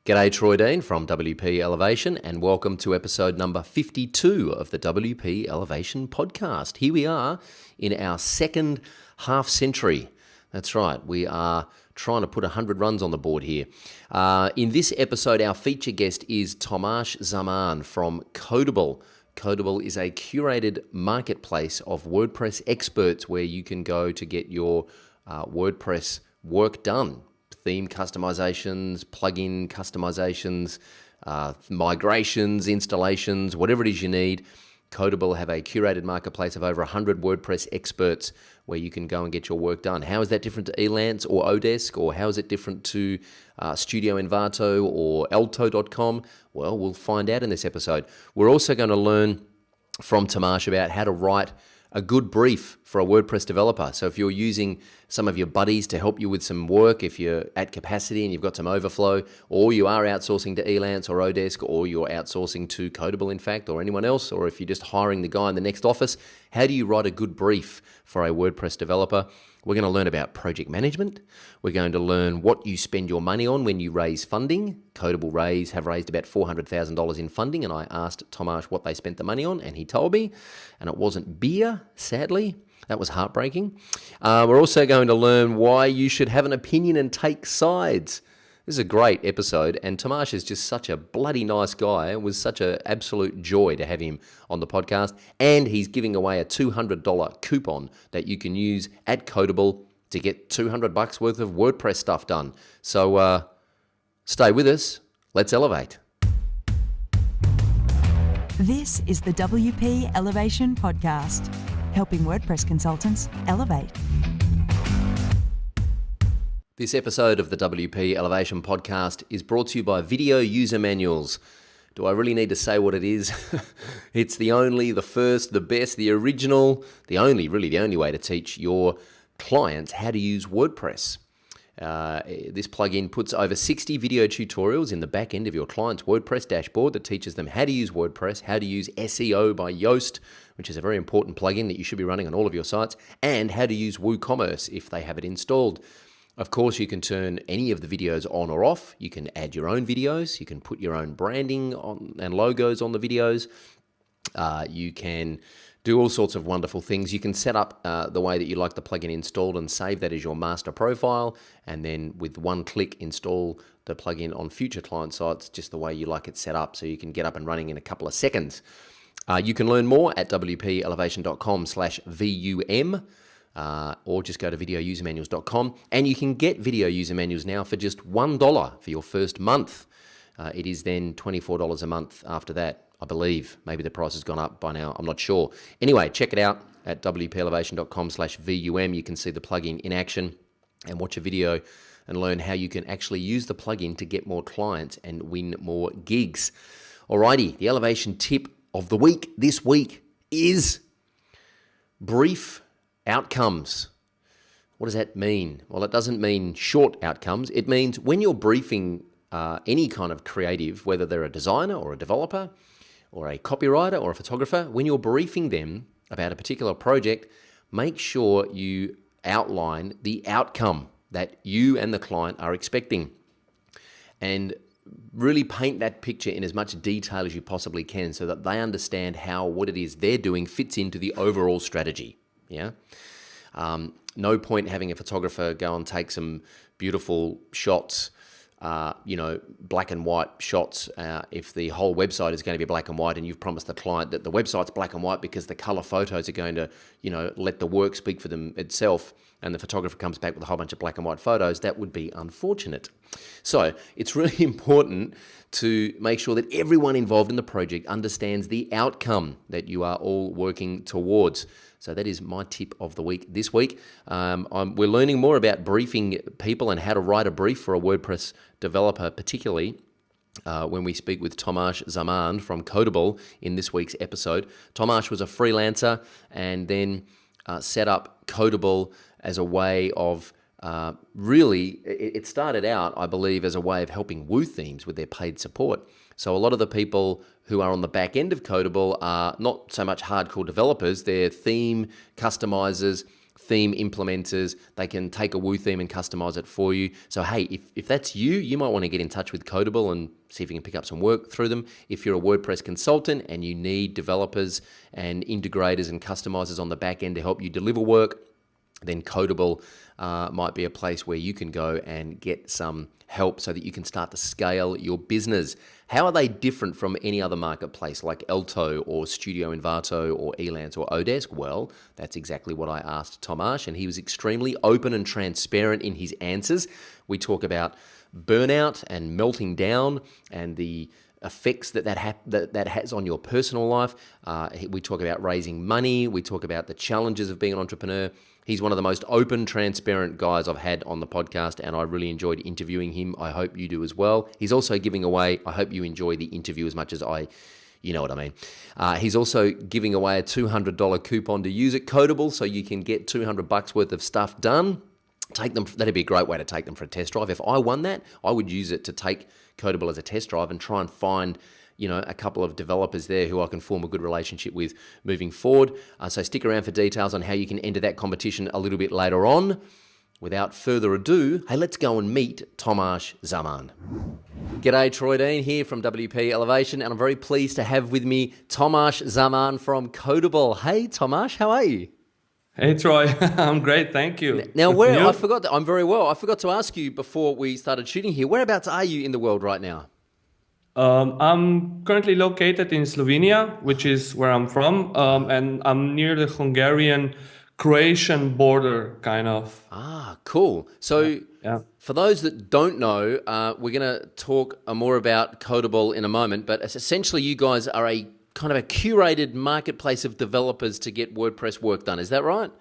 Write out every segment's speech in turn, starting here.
G'day, Troy Dean from WP Elevation, and welcome to episode number 52 of the WP Elevation podcast. Here we are in our second half century. That's right, we are trying to put 100 runs on the board here. In this episode, our feature guest is Tomaz Zaman from Codeable. Codeable is a curated marketplace of WordPress experts where you can go to get your WordPress work done. Theme customizations, plugin customizations, migrations, installations, whatever it is you need. Codeable have a curated marketplace of over 100 WordPress experts where you can go and get your work done. How is that different to Elance or Odesk, or how is it different to Studio Envato or Alto.com? Well, we'll find out in this episode. We're also going to learn from Tomaz about how to write a good brief for a WordPress developer. So if you're using some of your buddies to help you with some work, if you're at capacity and you've got some overflow, or you are outsourcing to Elance or Odesk, or you're outsourcing to Codeable, in fact, or anyone else, or if you're just hiring the guy in the next office, how do you write a good brief for a WordPress developer? We're going to learn about project management. We're going to learn what you spend your money on when you raise funding. Codeable have raised about $400,000 in funding, and I asked Tomaz what they spent the money on, and he told me, and it wasn't beer, sadly. That was heartbreaking. We're also going to learn why you should have an opinion and take sides. This is a great episode, and Tomaz is just such a bloody nice guy. It was such an absolute joy to have him on the podcast, and he's giving away a $200 coupon that you can use at Codeable to get $200 worth of WordPress stuff done. So stay with us. Let's elevate. This is the WP Elevation Podcast, helping WordPress consultants elevate. This episode of the WP Elevation Podcast is brought to you by Video User Manuals. Do I really need to say what it is? It's the only, the first, the best, the original, the only way to teach your clients how to use WordPress. This plugin puts over 60 video tutorials in the back end of your client's WordPress dashboard that teaches them how to use WordPress, how to use SEO by Yoast, which is a very important plugin that you should be running on all of your sites, and how to use WooCommerce if they have it installed. Of course, you can turn any of the videos on or off. You can add your own videos. You can put your own branding on and logos on the videos. You can do all sorts of wonderful things. You can set up the way that you like the plugin installed and save that as your master profile, and then with one click install the plugin on future client sites just the way you like it set up, so you can get up and running in a couple of seconds. You can learn more at wpelevation.com/VUM. Or just go to videousermanuals.com, and you can get Video User Manuals now for just $1 for your first month. It is then $24 a month after that, I believe. Maybe the price has gone up by now, I'm not sure. Anyway, check it out at wpelevation.com/VUM. You can see the plugin in action and watch a video and learn how you can actually use the plugin to get more clients and win more gigs. Alrighty, the elevation tip of the week this week is brief outcomes. What does that mean? Well, it doesn't mean short outcomes. It means when you're briefing any kind of creative, whether they're a designer or a developer or a copywriter or a photographer, when you're briefing them about a particular project, make sure you outline the outcome that you and the client are expecting, and really paint that picture in as much detail as you possibly can so that they understand how what it is they're doing fits into the overall strategy. Yeah. No point having a photographer go and take some beautiful shots, black and white shots, if the whole website is going to be black and white and you've promised the client that the website's black and white because the color photos are going to, let the work speak for them itself, and the photographer comes back with a whole bunch of black and white photos, that would be unfortunate. So it's really important to make sure that everyone involved in the project understands the outcome that you are all working towards. So that is my tip of the week this week. We're learning more about briefing people and how to write a brief for a WordPress developer, particularly when we speak with Tomaz Zaman from Codeable in this week's episode. Tomaz was a freelancer and then set up Codeable as a way of it started out, I believe, as a way of helping Woo themes with their paid support. So a lot of the people who are on the back end of Codeable are not so much hardcore developers, they're theme customizers, theme implementers. They can take a Woo theme and customize it for you. So, hey, if that's you, you might want to get in touch with Codeable and see if you can pick up some work through them. If you're a WordPress consultant and you need developers and integrators and customizers on the back end to help you deliver work, then Codeable might be a place where you can go and get some help so that you can start to scale your business. How are they different from any other marketplace like Elto or Studio Envato or Elance or Odesk? Well, that's exactly what I asked Tomaz, and he was extremely open and transparent in his answers. We talk about burnout and melting down and the effects that has on your personal life. We talk about raising money. We talk about the challenges of being an entrepreneur. He's one of the most open, transparent guys I've had on the podcast, and I really enjoyed interviewing him. I hope you do as well. He's also giving away, I hope you enjoy the interview as much as you know what I mean. He's also giving away a $200 coupon to use at Codeable, so you can get $200 worth of stuff done. That'd be a great way to take them for a test drive. If I won that, I would use it to take Codeable as a test drive and try and find a couple of developers there who I can form a good relationship with moving forward. So stick around for details on how you can enter that competition a little bit later on. Without further ado, hey, let's go and meet Tomaz Zaman. G'day, Troy Dean here from WP Elevation, and I'm very pleased to have with me Tomaz Zaman from Codeable. Hey, Tomaz, how are you? Hey, Troy. I'm great, thank you. Now, I'm very well. I forgot to ask you before we started shooting here, whereabouts are you in the world right now? I'm currently located in Slovenia, which is where I'm from, and I'm near the Hungarian-Croatian border, kind of. Ah, cool. So for those that don't know, we're going to talk more about Codeable in a moment, but essentially you guys are a kind of a curated marketplace of developers to get WordPress work done. Is that right?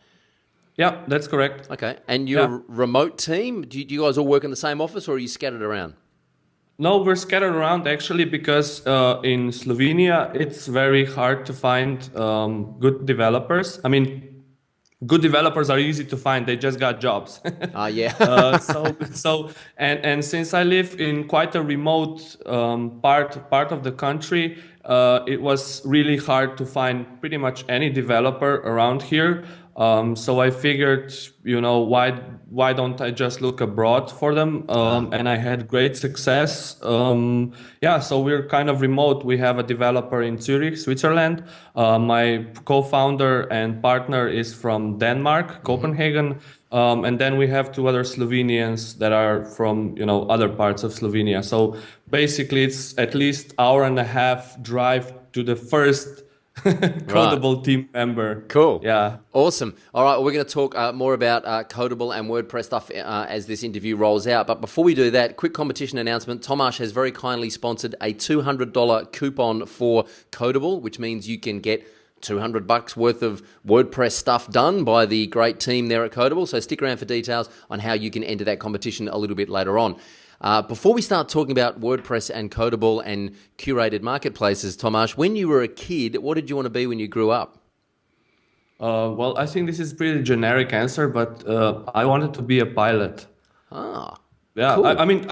Yeah, that's correct. Okay. And you're a remote team? Do you guys all work in the same office, or are you scattered around? No, we're scattered around actually because in Slovenia, it's very hard to find good developers. I mean, good developers are easy to find. They just got jobs. Yeah. And since I live in quite a remote part of the country, it was really hard to find pretty much any developer around here. So I figured, why don't I just look abroad for them? And I had great success. So we're kind of remote. We have a developer in Zurich, Switzerland. My co-founder and partner is from Denmark, Copenhagen. And then we have two other Slovenians that are from, other parts of Slovenia. So basically it's at least hour and a half drive to the first Codeable team member. Cool. Yeah. Awesome. All right, we're going to talk more about Codeable and WordPress stuff as this interview rolls out. But before we do that, quick competition announcement. Tomaz has very kindly sponsored a $200 coupon for Codeable, which means you can get $200 worth of WordPress stuff done by the great team there at Codeable. So stick around for details on how you can enter that competition a little bit later on. Before we start talking about WordPress and Codeable and curated marketplaces, Tomaz, when you were a kid, what did you want to be when you grew up? Well, I think this is a pretty generic answer, but I wanted to be a pilot. Yeah, cool. I mean,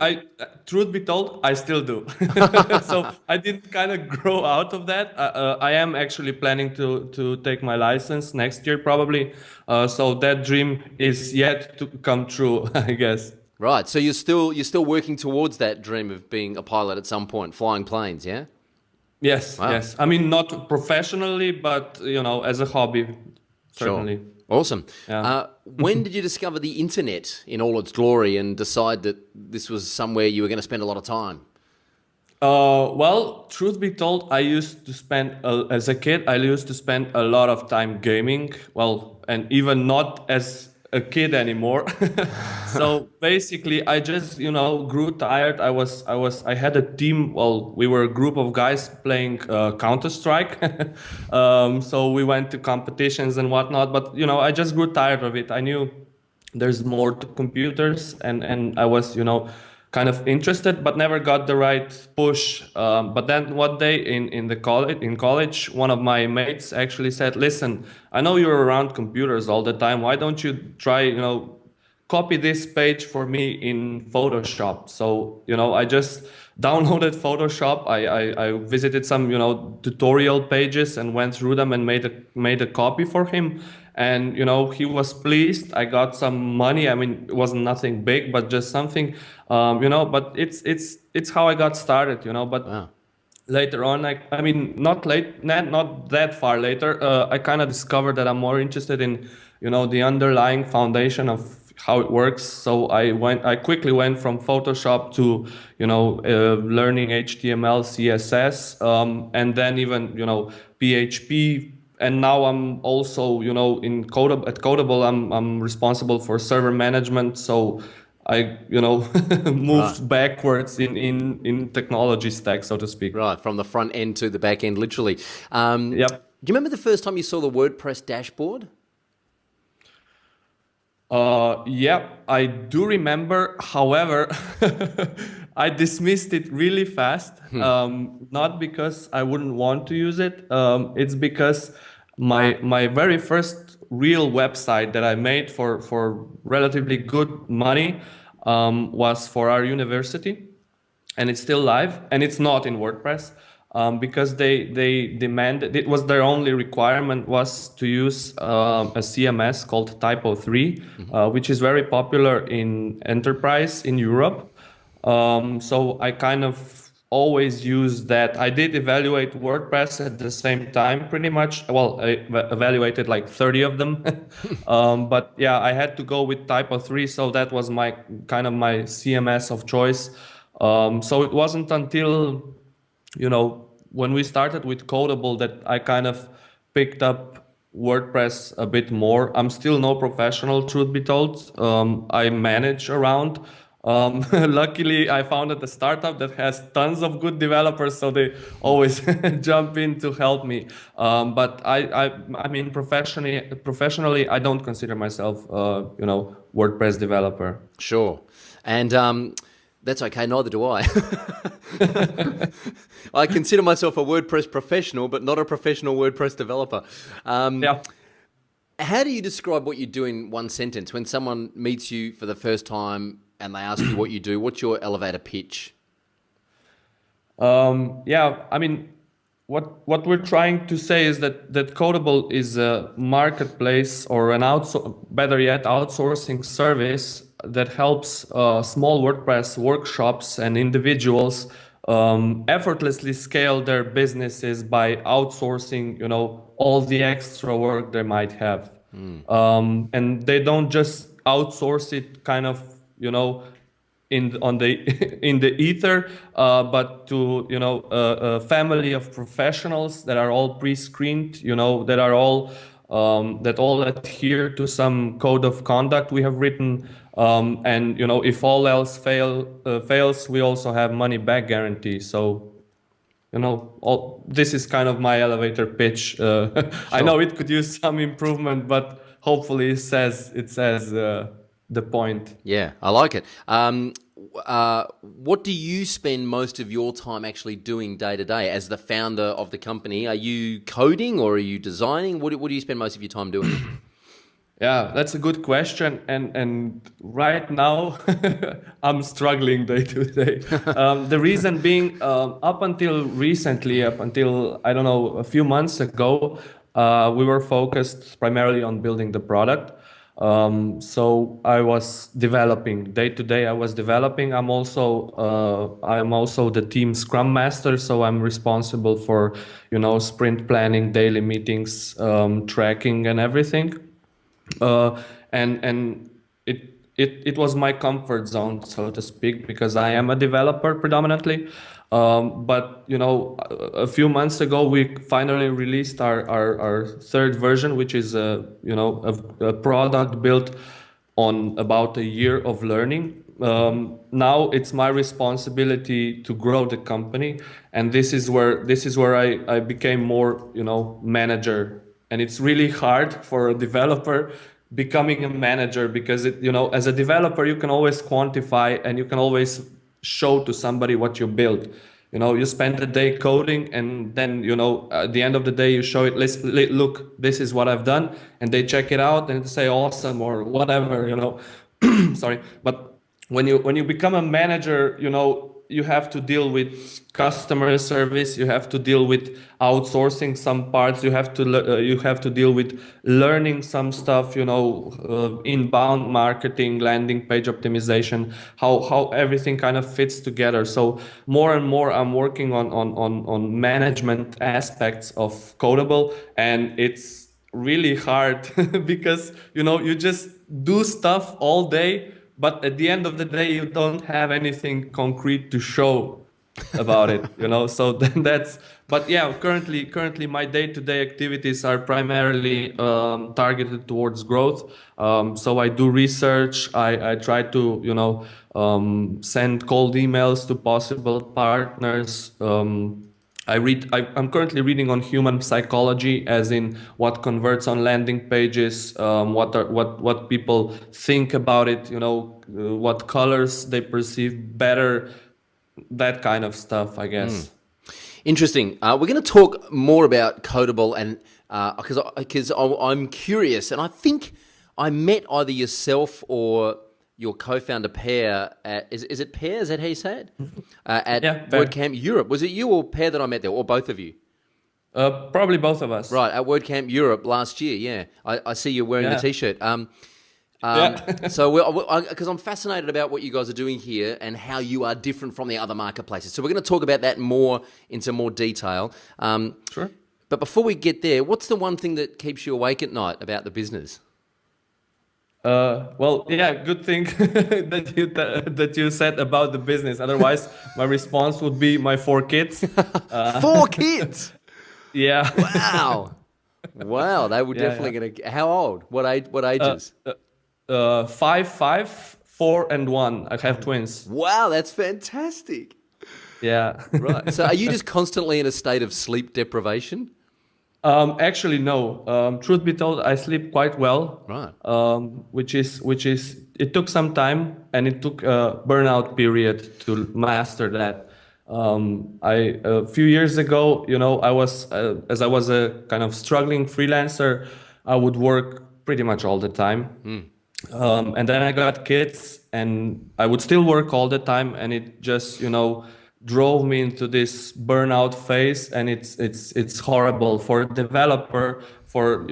truth be told, I still do. So I did kind of grow out of that. I am actually planning to take my license next year, probably. So that dream is yet to come true, I guess. Right. So you're still working towards that dream of being a pilot at some point, flying planes, yeah? Yes. Wow. Yes. I mean, not professionally, but as a hobby, certainly. Sure. Awesome. Yeah. When did you discover the internet in all its glory and decide that this was somewhere you were going to spend a lot of time? Well, truth be told, as a kid, I used to spend a lot of time gaming. Well, and even not as a kid anymore. So basically I just, grew tired. I had a team. Well, we were a group of guys playing Counter-Strike. So we went to competitions and whatnot, but I just grew tired of it. I knew there's more to computers and I was, kind of interested, but never got the right push. But then one day in college, one of my mates actually said, "Listen, I know you're around computers all the time. Why don't you try, copy this page for me in Photoshop?" So, I just downloaded Photoshop. I visited some, tutorial pages and went through them and made a copy for him. and he was pleased. I got some money. I mean, it wasn't nothing big, but just something, but it's how I got started, but Wow. later on, I mean, not that far later, I kind of discovered that I'm more interested in, the underlying foundation of how it works. So I quickly went from Photoshop to, learning HTML, CSS, and then even, PHP. And now I'm also, in Codeable, at Codeable, I'm responsible for server management. So I, Right. moved backwards in technology stack, so to speak. Right. From the front end to the back end, literally. Yep. Do you remember the first time you saw the WordPress dashboard? Yeah, I do remember. However, I dismissed it really fast. Not because I wouldn't want to use it. It's because my very first real website that I made for relatively good money was for our university, and it's still live, and it's not in WordPress, because they demanded, it was their only requirement was to use a CMS called Typo 3, which is very popular in enterprise in Europe. So I kind of always use that. I did evaluate WordPress at the same time, pretty much. Well, I evaluated like 30 of them, but yeah, I had to go with Typo 3, so that was my CMS of choice. So it wasn't until, when we started with Codeable that I kind of picked up WordPress a bit more. I'm still no professional, truth be told. I manage around. Luckily, I founded a startup that has tons of good developers, so they always jump in to help me. But I mean, professionally, I don't consider myself, WordPress developer. Sure. And that's okay, neither do I. I consider myself a WordPress professional, but not a professional WordPress developer. Yeah. How do you describe what you do in one sentence? When someone meets you for the first time and they ask you what you do, what's your elevator pitch? Yeah, I mean, what we're trying to say is that Codeable is a marketplace, or better yet, outsourcing service that helps small WordPress workshops and individuals effortlessly scale their businesses by outsourcing, all the extra work they might have. And they don't just outsource it kind of, in the ether, but to a family of professionals that are all pre-screened, that are all that all adhere to some code of conduct we have written, and if all else fails, we also have money back guarantee. So this is kind of my elevator pitch. I know it could use some improvement, but hopefully it says the point. Yeah, I like it. What do you spend most of your time actually doing day to day as the founder of the company? Are you coding or are you designing? What do you spend most of your time doing? Yeah, that's a good question. And right now, I'm struggling day to day. The reason being, up until recently, I don't know, a few months ago, we were focused primarily on building the product. So I was developing day to day. I was developing. I'm also the team Scrum Master, so I'm responsible for sprint planning, daily meetings, tracking, and everything. And it was my comfort zone, so to speak, because I am a developer predominantly. But a few months ago, we finally released our third version, which is a product built on about a year of learning. Now it's my responsibility to grow the company, and this is where I became more manager. And it's really hard for a developer becoming a manager, because as a developer you can always quantify and you can always show to somebody what you build. You spend a day coding, and then at the end of the day you show it. Look, this is what I've done, and they check it out and say awesome or whatever. Sorry, but when you become a manager, you have to deal with customer service, you have to deal with outsourcing some parts, you have to deal with learning some stuff, inbound marketing, landing page optimization, how everything kind of fits together. So more and more I'm working on management aspects of Codeable, and it's really hard because you just do stuff all day, but at the end of the day you don't have anything concrete to show about it, so then that's. But yeah, currently my day-to-day activities are primarily targeted towards growth. So I do research, I try to send cold emails to possible partners. I'm currently reading on human psychology, as in what converts on landing pages, what people think about it, what colors they perceive better, that kind of stuff, I guess. Interesting. We're going to talk more about Codeable, and because I'm curious, and I think I met either yourself or your co-founder Per at, is it Per? Is that how you say it? At Per. WordCamp Europe. Was it you or Per that I met there, or both of you? Probably both of us. Right, at WordCamp Europe last year. Yeah, I see you're wearing the T-shirt. So, because I'm fascinated about what you guys are doing here and how you are different from the other marketplaces. So we're going to talk about that into more detail. Sure. But before we get there, what's the one thing that keeps you awake at night about the business? Well, yeah, good thing that you said about the business. Otherwise, my response would be my 4 kids. 4 kids. Yeah. Wow. They were definitely going to. How old? What ages? 5, 4, and 1. I have twins. Wow, that's fantastic. Yeah. Right. So, are you just constantly in a state of sleep deprivation? Actually, no. Truth be told, I sleep quite well. Right. Which is it took some time, and it took a burnout period to master that. A few years ago, I was as I was a kind of struggling freelancer, I would work pretty much all the time. And then I got kids, and I would still work all the time, and it just drove me into this burnout phase, and it's horrible for a developer. For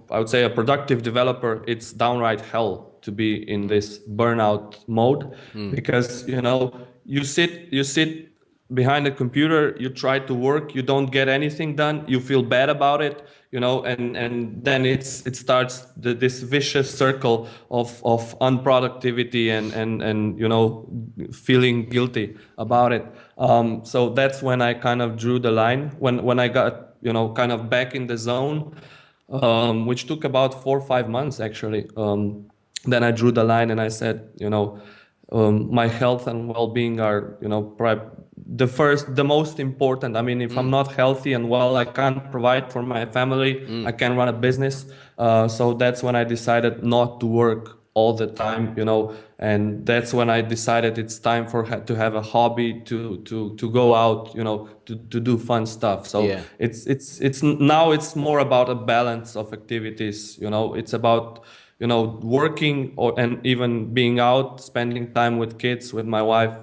I would say a productive developer, it's downright hell to be in this burnout mode, because you sit behind a computer, you try to work, you don't get anything done, you feel bad about it, and then it starts this vicious circle of unproductivity and feeling guilty about it. So that's when I kind of drew the line, when I got kind of back in the zone, which took about 4 or 5 months actually. Then I drew the line and I said, my health and well-being are the most important. I mean, if I'm not healthy and well, I can't provide for my family, I can't run a business. So that's when I decided not to work all the time, and that's when I decided it's time to have a hobby, to go out, to do fun stuff. So Yeah. it's now it's more about a balance of activities. It's about working and even being out, spending time with kids, with my wife.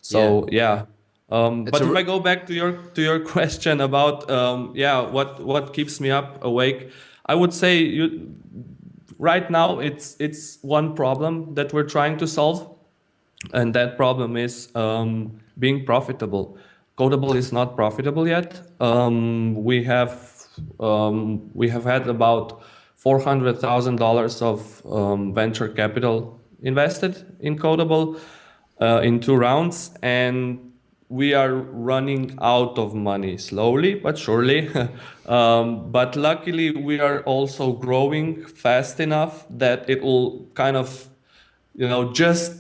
So yeah. But if I go back to your question about what keeps me up awake, I would say right now it's one problem that we're trying to solve, and that problem is being profitable. Codeable is not profitable yet. We have had about $400,000 of venture capital invested in Codeable in 2 rounds, and we are running out of money slowly but surely. But luckily, we are also growing fast enough that it will kind of, just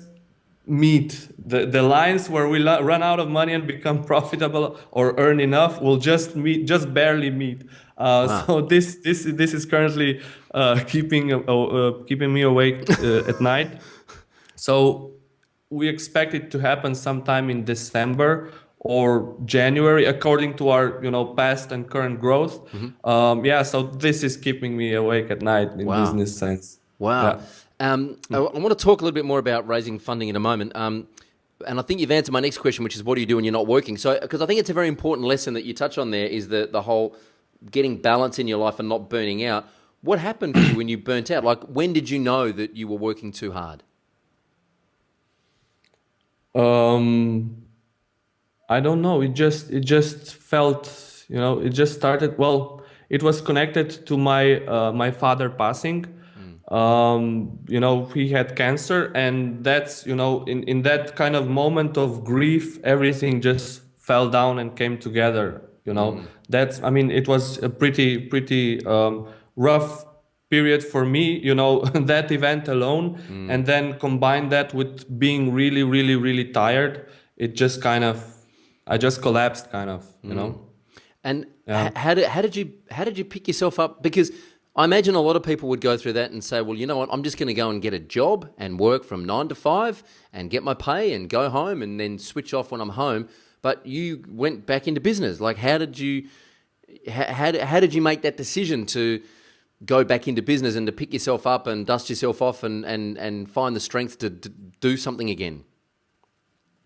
meet the lines where we run out of money and become profitable or earn enough. Will just barely meet. So this is currently keeping me awake at night. So we expect it to happen sometime in December or January, according to our past and current growth. So this is keeping me awake at night in business sense. Wow. Yeah. I want to talk a little bit more about raising funding in a moment. And I think you've answered my next question, which is what do you do when you're not working? So, because I think it's a very important lesson that you touch on there is the whole getting balance in your life and not burning out. What happened for you when you burnt out? Like, when did you know that you were working too hard? I don't know. It just felt, it just started. Well, it was connected to my father passing. He had cancer, and that's, in that kind of moment of grief, everything just fell down and came together. It was a pretty rough period for me, that event alone, and then combine that with being really, really, really tired. It just I just collapsed, And Yeah. how did you pick yourself up? Because I imagine a lot of people would go through that and say, well, you know what, I'm just going to go and get a job and work from 9 to 5 and get my pay and go home and then switch off when I'm home. But you went back into business. Like, how did you make that decision to go back into business and to pick yourself up and dust yourself off and find the strength to do something again?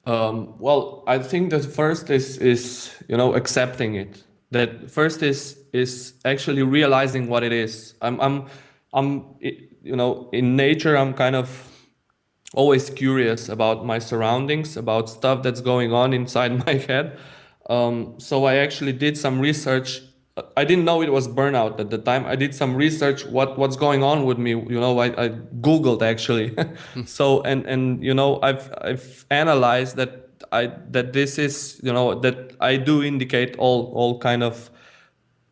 Well, I think that first is accepting it. That first is actually realizing what it is. I'm in nature I'm kind of always curious about my surroundings, about stuff that's going on inside my head. So I actually did some research. I didn't know it was burnout at the time. I did some research what's going on with me. I Googled actually. So and I've analyzed that this is that I do indicate all kind of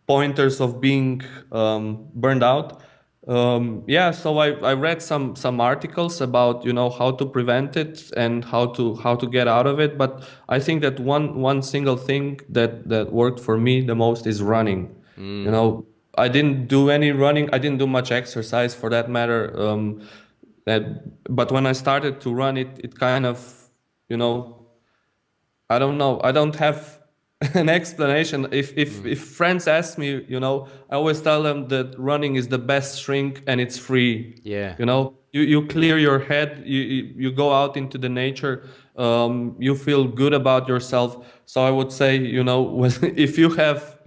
pointers of being burned out. So I read some articles about how to prevent it and how to get out of it. But I think that one single thing that worked for me the most is running. I didn't do any running. I didn't do much exercise for that matter. But when I started to run, it kind of I don't know. I don't have an explanation. If friends ask me, I always tell them that running is the best shrink and it's free. Yeah. You clear your head. You go out into the nature. You feel good about yourself. So I would say, if you have,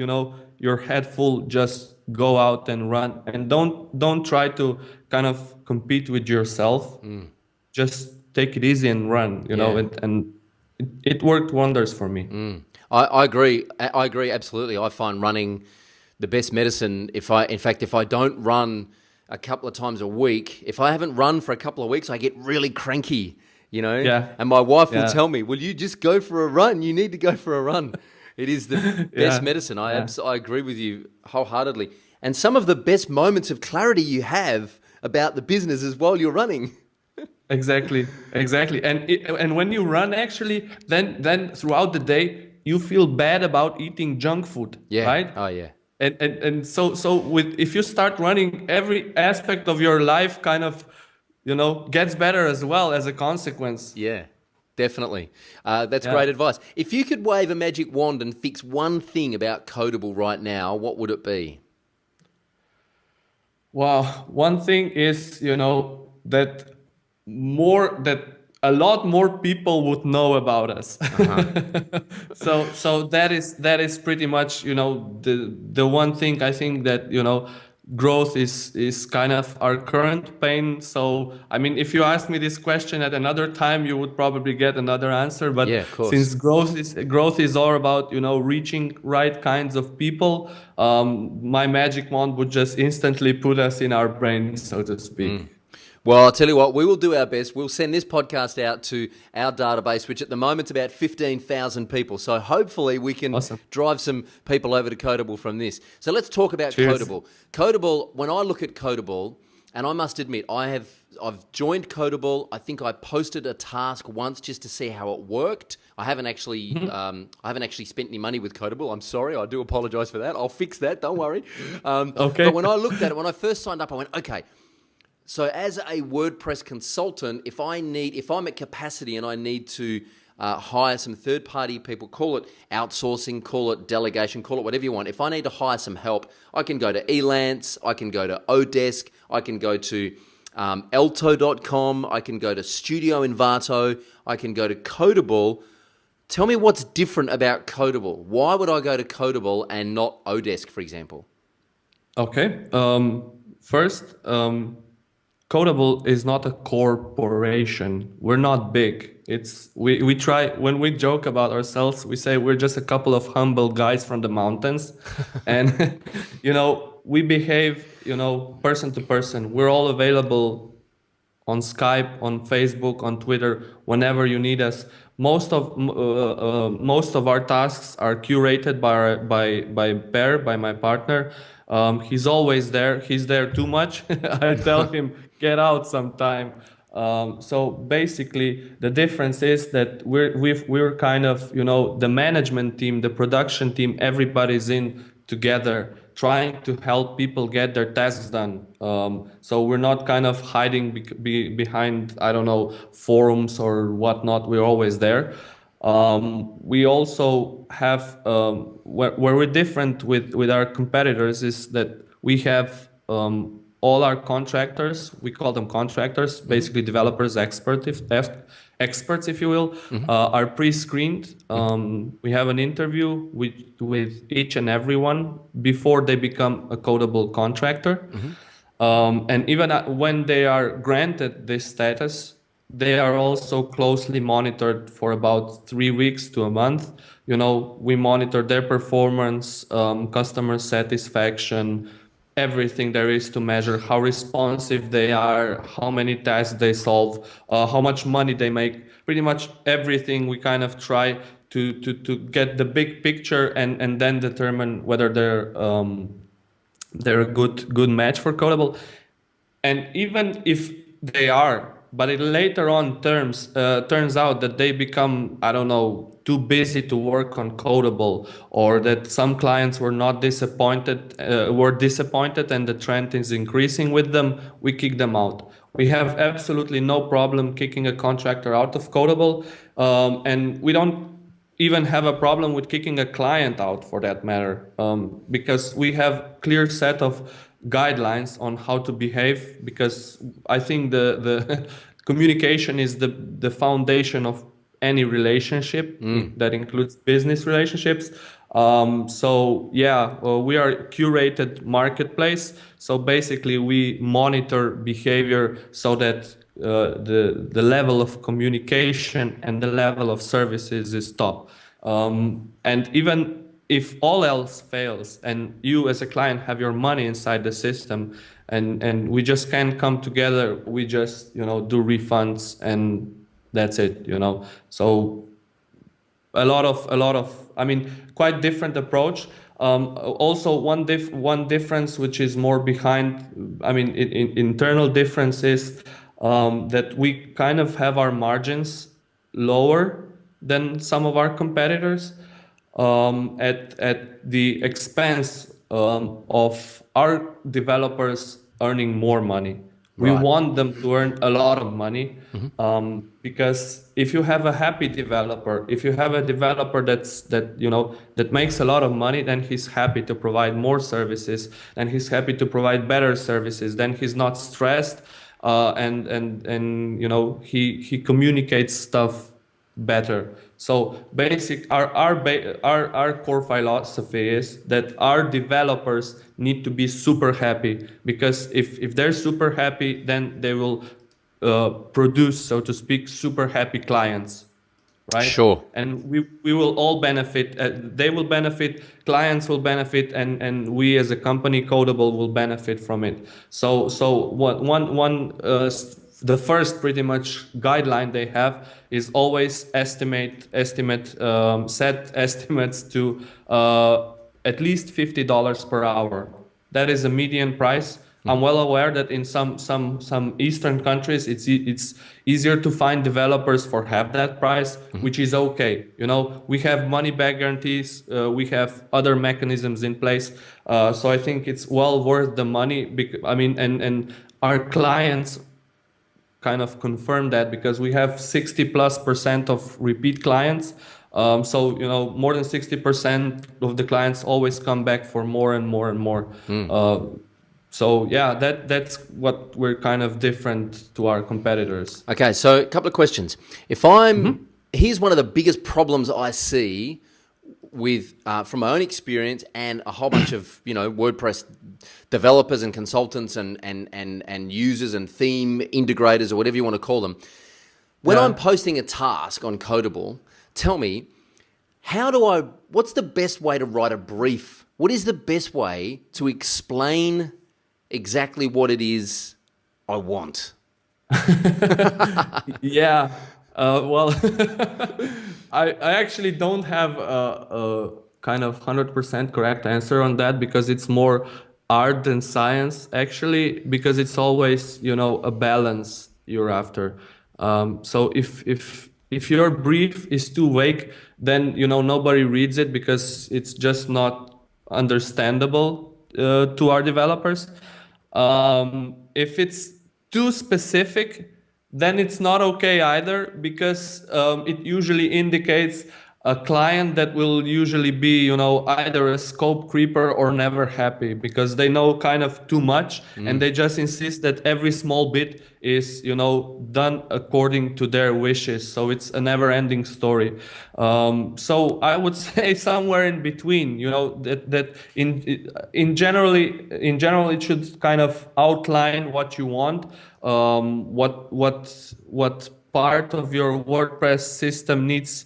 your head full, just go out and run, and don't try to kind of compete with yourself. Just take it easy and run. Yeah. And it worked wonders for me. I agree. I agree absolutely. I find running the best medicine. If I don't run a couple of times a week, if I haven't run for a couple of weeks, I get really cranky, Yeah. And my wife will Yeah. tell me, "Will you just go for a run? You need to go for a run." It is the best Yeah. medicine. I Yeah. I agree with you wholeheartedly. And some of the best moments of clarity you have about the business is while you're running. Exactly. And when you run, actually, then throughout the day, you feel bad about eating junk food, Yeah. right? Oh yeah. And so if you start running, every aspect of your life kind of, gets better as well as a consequence. Yeah, definitely. That's Yeah. great advice. If you could wave a magic wand and fix one thing about Codeable right now, what would it be? Wow. One thing is, that a lot more people would know about us. So that is pretty much, the one thing I think that, growth is kind of our current pain. So, I mean, if you ask me this question at another time, you would probably get another answer. But Yeah, of course. since growth is all about, reaching right kinds of people, my magic wand would just instantly put us in our brain, so to speak. Well, I'll tell you what, we will do our best. We'll send this podcast out to our database, which at the moment is about 15,000 people. So hopefully we can Awesome. drive some people over to Codeable from this. So let's talk about Cheers. Codeable. Codeable, when I look at Codeable, and I must admit, I've joined Codeable. I think I posted a task once just to see how it worked. I haven't actually spent any money with Codeable. I'm sorry. I do apologize for that. I'll fix that. Don't worry. Okay. But when I looked at it, when I first signed up, I went, okay. So as a WordPress consultant, if I'm at capacity and I need to hire some third-party people, call it outsourcing, call it delegation, call it whatever you want. If I need to hire some help, I can go to Elance, I can go to Odesk, I can go to Alto.com. I can go to Studio Invato. I can go to Codeable. Tell me what's different about Codeable. Why would I go to Codeable and not Odesk, for example? Okay. First, Codeable is not a corporation. We're not big. We try, when we joke about ourselves, we say we're just a couple of humble guys from the mountains. And, we behave, person to person. We're all available on Skype, on Facebook, on Twitter, whenever you need us. Most of our tasks are curated by Per, by my partner. He's always there. He's there too much. I tell him, get out sometime. So basically, the difference is that we're kind of, the management team, the production team, everybody's in together, trying to help people get their tasks done. So we're not kind of hiding behind, I don't know, forums or whatnot. We're always there. We also have, where we're different with our competitors is that we have all our contractors, we call them contractors, basically developers, experts, if you will, are pre-screened. We have an interview with each and everyone before they become a Codeable contractor. And even when they are granted this status, they are also closely monitored for about 3 weeks to a month. We monitor their performance, customer satisfaction, everything there is to measure how responsive they are, how many tasks they solve, how much money they make, pretty much everything. We kind of try to get the big picture and then determine whether they're a good match for Codeable. And even if they are, but it later on turns out that they become, I don't know, too busy to work on Codeable, or that some clients were disappointed and the trend is increasing with them, we kick them out. We have absolutely no problem kicking a contractor out of Codeable, and we don't even have a problem with kicking a client out for that matter, because we have clear set of guidelines on how to behave, because I think the communication is the foundation of any relationship that includes business relationships. So yeah, we are a curated marketplace. So basically we monitor behavior so that the level of communication and the level of services is top. And even if all else fails and you as a client have your money inside the system and we just can't come together, we just, do refunds and that's it, So a lot of, I mean, quite different approach. Also one difference, which is more behind, I mean, internal difference is that we kind of have our margins lower than some of our competitors, at the expense of our developers earning more money. We Right. want them to earn a lot of money, because if you have a happy developer, if you have a developer that makes a lot of money, then he's happy to provide more services, then he's happy to provide better services, then he's not stressed, and he communicates stuff better. So our core philosophy is that our developers need to be super happy, because if they're super happy, then they will produce, so to speak, super happy clients, right? Sure. And we will all benefit. They will benefit, clients will benefit, and we as a company, Codeable, will benefit from it. So the first pretty much guideline they have is always set estimates to at least $50 per hour. That is a median price. I'm well aware that in some Eastern countries, it's easier to find developers for half that price, which is okay. We have money back guarantees. We have other mechanisms in place. So I think it's well worth the money. And our clients kind of confirm that, because we have 60+% of repeat clients. So more than 60% of the clients always come back for more and more and more. So yeah, that's what we're kind of different to our competitors. Okay, so a couple of questions. If I'm, here's one of the biggest problems I see with from my own experience and a whole bunch of WordPress developers and consultants and users and theme integrators or whatever you want to call them. When I'm posting a task on Codeable, tell me, what's the best way to write a brief? What is the best way to explain exactly what it is I want? Yeah. Well, I actually don't have a kind of 100% correct answer on that, because it's more art than science, actually, because it's always, a balance you're after. So if your brief is too vague, then, nobody reads it because it's just not understandable to our developers. If it's too specific, then it's not okay either, because it usually indicates a client that will usually be, either a scope creeper or never happy, because they know kind of too much and they just insist that every small bit is, done according to their wishes. So it's a never-ending story. So I would say somewhere in between, that in general it should kind of outline what you want, what part of your WordPress system needs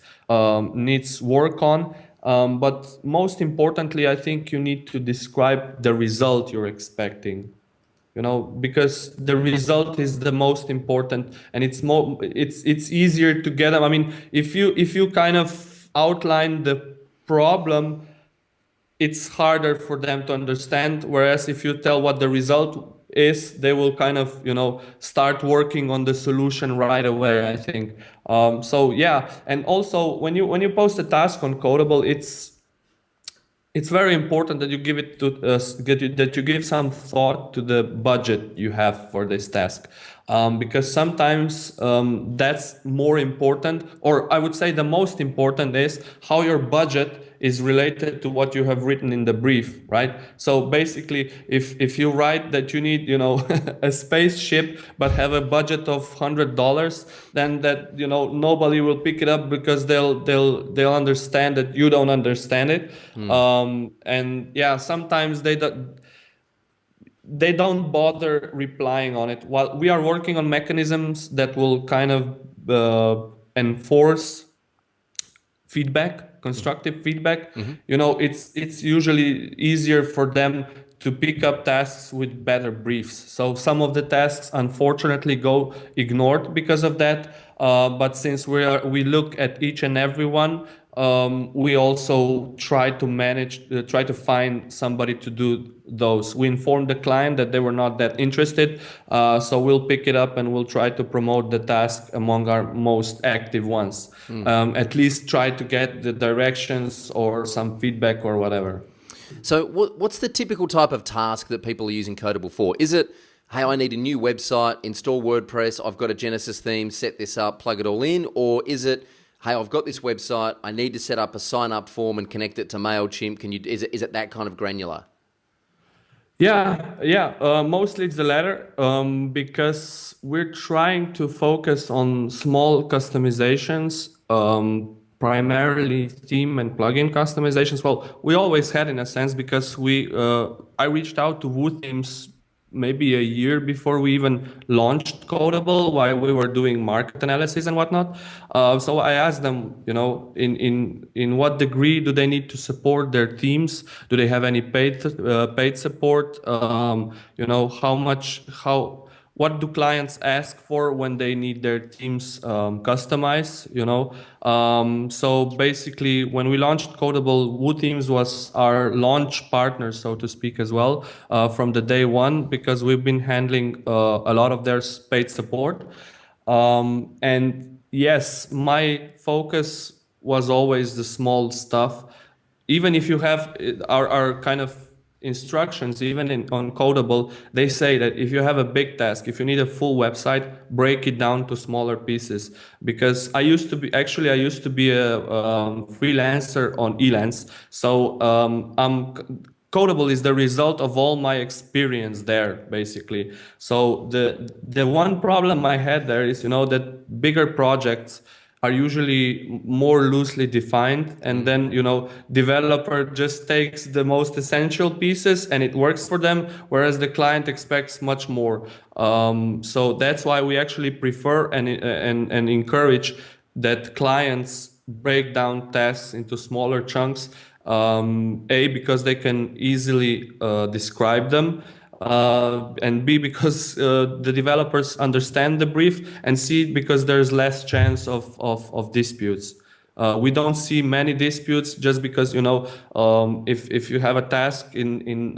work on. But most importantly, I think you need to describe the result you're expecting. Because the result is the most important, and it's easier to get them. I mean, if you kind of outline the problem, it's harder for them to understand. Whereas if you tell what the result is, they will kind of, start working on the solution right away, I think. So yeah, and also when you post a task on Codeable, it's very important that you give it to that you give some thought to the budget you have for this task, because sometimes that's more important, or I would say the most important is how your budget is related to what you have written in the brief, right? So basically, if you write that you need, a spaceship but have a budget of $100, then that, nobody will pick it up, because they'll understand that you don't understand it. And yeah, sometimes they don't bother replying on it. While we are working on mechanisms that will kind of enforce feedback, constructive feedback. It's usually easier for them to pick up tasks with better briefs. So some of the tasks unfortunately go ignored because of that. But since we look at each and every one, we also try to find somebody to do those. We informed the client that they were not that interested, so we'll pick it up and we'll try to promote the task among our most active ones. At least try to get the directions or some feedback or whatever. So what's the typical type of task that people are using Codeable for? Is it, hey, I need a new website, install WordPress, I've got a Genesis theme, set this up, plug it all in? Or is it, hey, I've got this website, I need to set up a sign-up form and connect it to MailChimp? Is it that kind of granular? Yeah. Mostly it's the latter, because we're trying to focus on small customizations, primarily theme and plugin customizations. Well, we always had, in a sense, because I reached out to WooThemes maybe a year before we even launched Codeable, while we were doing market analysis and whatnot. So I asked them, in what degree do they need to support their teams? Do they have any paid support? What do clients ask for when they need their teams customized? So basically, when we launched Codeable, WooThemes was our launch partner, so to speak, as well, from the day one, because we've been handling a lot of their paid support. And yes, my focus was always the small stuff. Even if you have our kind of instructions, even on Codeable, they say that if you have a big task, if you need a full website, break it down to smaller pieces. Because I used to be a freelancer on Elance, so I'm Codeable is the result of all my experience there, basically. So the one problem I had there is, that bigger projects are usually more loosely defined, and then developer just takes the most essential pieces and it works for them, whereas the client expects much more. So that's why we actually prefer and encourage that clients break down tasks into smaller chunks. Because they can easily describe them, and B, because the developers understand the brief, and C, because there's less chance of disputes. We don't see many disputes just because, if you have a task in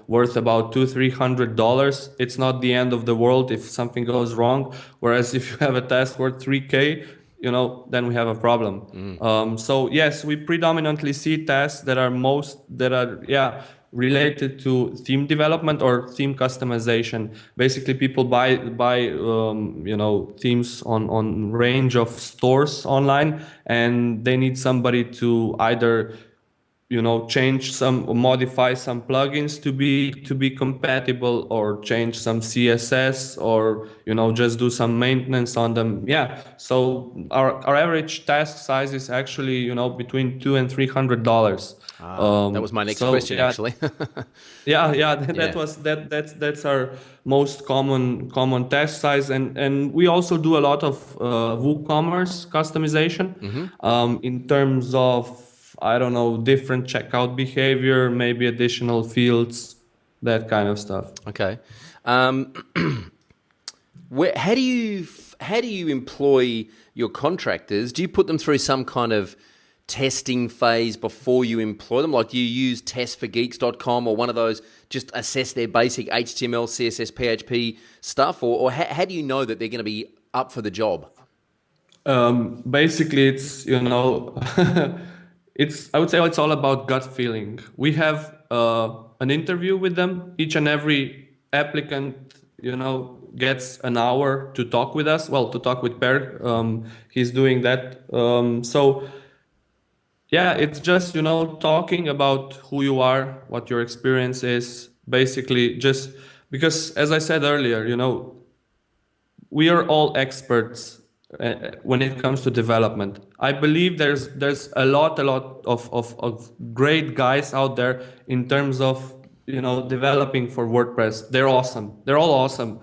worth about $200-300, it's not the end of the world if something goes wrong. Whereas if you have a task worth 3K, then we have a problem. So yes, we predominantly see tasks that are related to theme development or theme customization. Basically, people buy themes on range of stores online, and they need somebody to either modify some plugins to be compatible, or change some CSS, or just do some maintenance on them. Yeah. So our average task size is actually between $200 and $300. That was my next question, actually. That's our most common task size, and we also do a lot of WooCommerce customization, in terms of, I don't know, different checkout behavior, maybe additional fields, that kind of stuff. Okay. How do you employ your contractors? Do you put them through some kind of testing phase before you employ them? Like, do you use testforgeeks.com or one of those, just assess their basic HTML, CSS, PHP stuff? Or how do you know that they're going to be up for the job? Basically, it's, I would say it's all about gut feeling. We have an interview with them. Each and every applicant, gets an hour to talk with us. Well, to talk with Per. He's doing that. It's just, talking about who you are, what your experience is. Basically, just because, as I said earlier, we are all experts when it comes to development. I believe there's a lot of great guys out there in terms of developing for WordPress. They're awesome. They're all awesome,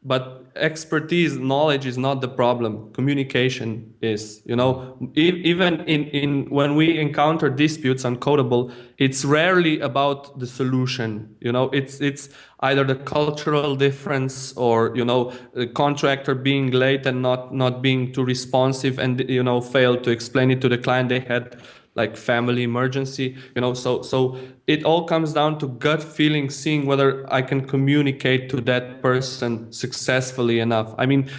but expertise, knowledge is not the problem. Communication is. Even in when we encounter disputes on Codeable, it's rarely about the solution. It's either the cultural difference, or the contractor being late and not being too responsive, and failed to explain it to the client. They had like family emergency, so it all comes down to gut feeling, seeing whether I can communicate to that person successfully enough. I mean,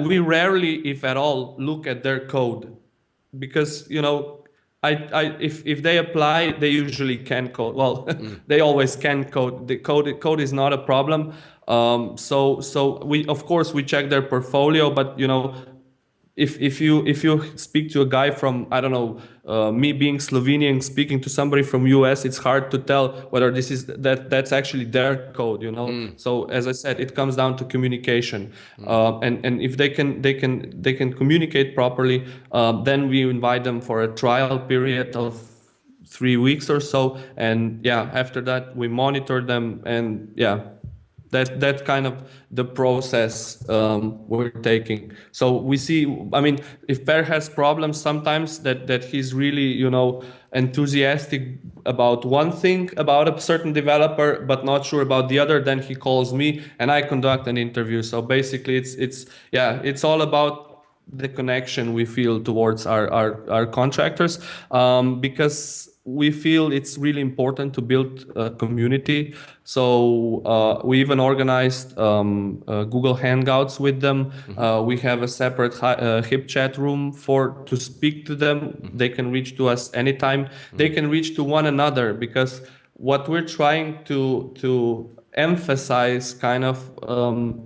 we rarely, if at all, look at their code, because if they apply, they usually can code. Well, they always can code. The code is not a problem. So we, of course, we check their portfolio, but if you speak to a guy from, I don't know, me being Slovenian, speaking to somebody from US, it's hard to tell whether that's actually their code. So as I said, it comes down to communication, and if they can communicate properly, then we invite them for a trial period of 3 weeks or so, and after that we monitor them, and that's kind of the process we're taking. So we see, I mean, if Per has problems sometimes that he's really, enthusiastic about one thing about a certain developer, but not sure about the other, then he calls me and I conduct an interview. So basically it's all about the connection we feel towards our contractors, because we feel it's really important to build a community. So we even organized Google Hangouts with them. We have a separate HIP chat room to speak to them. They can reach to us anytime. They can reach to one another, because what we're trying to emphasize kind of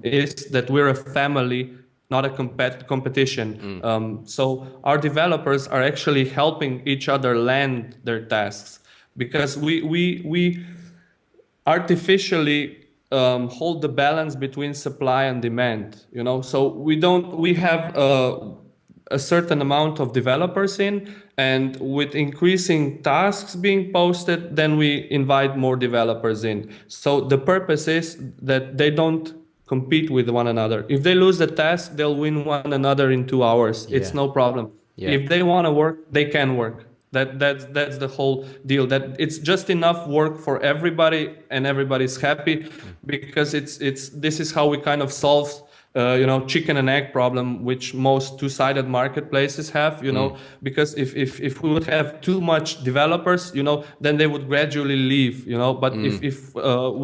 is that we're a family, not a competition. So our developers are actually helping each other land their tasks, because we artificially hold the balance between supply and demand. So we have a certain amount of developers in, and with increasing tasks being posted, then we invite more developers in. So the purpose is that they don't compete with one another. If they lose the task, they'll win one another in 2 hours. It's no problem. Yeah. If they want to work, they can work. That's the whole deal. That it's just enough work for everybody, and everybody's happy, because this is how we kind of solve chicken and egg problem, which most two-sided marketplaces have. Because if we would have too much developers, then they would gradually leave. But if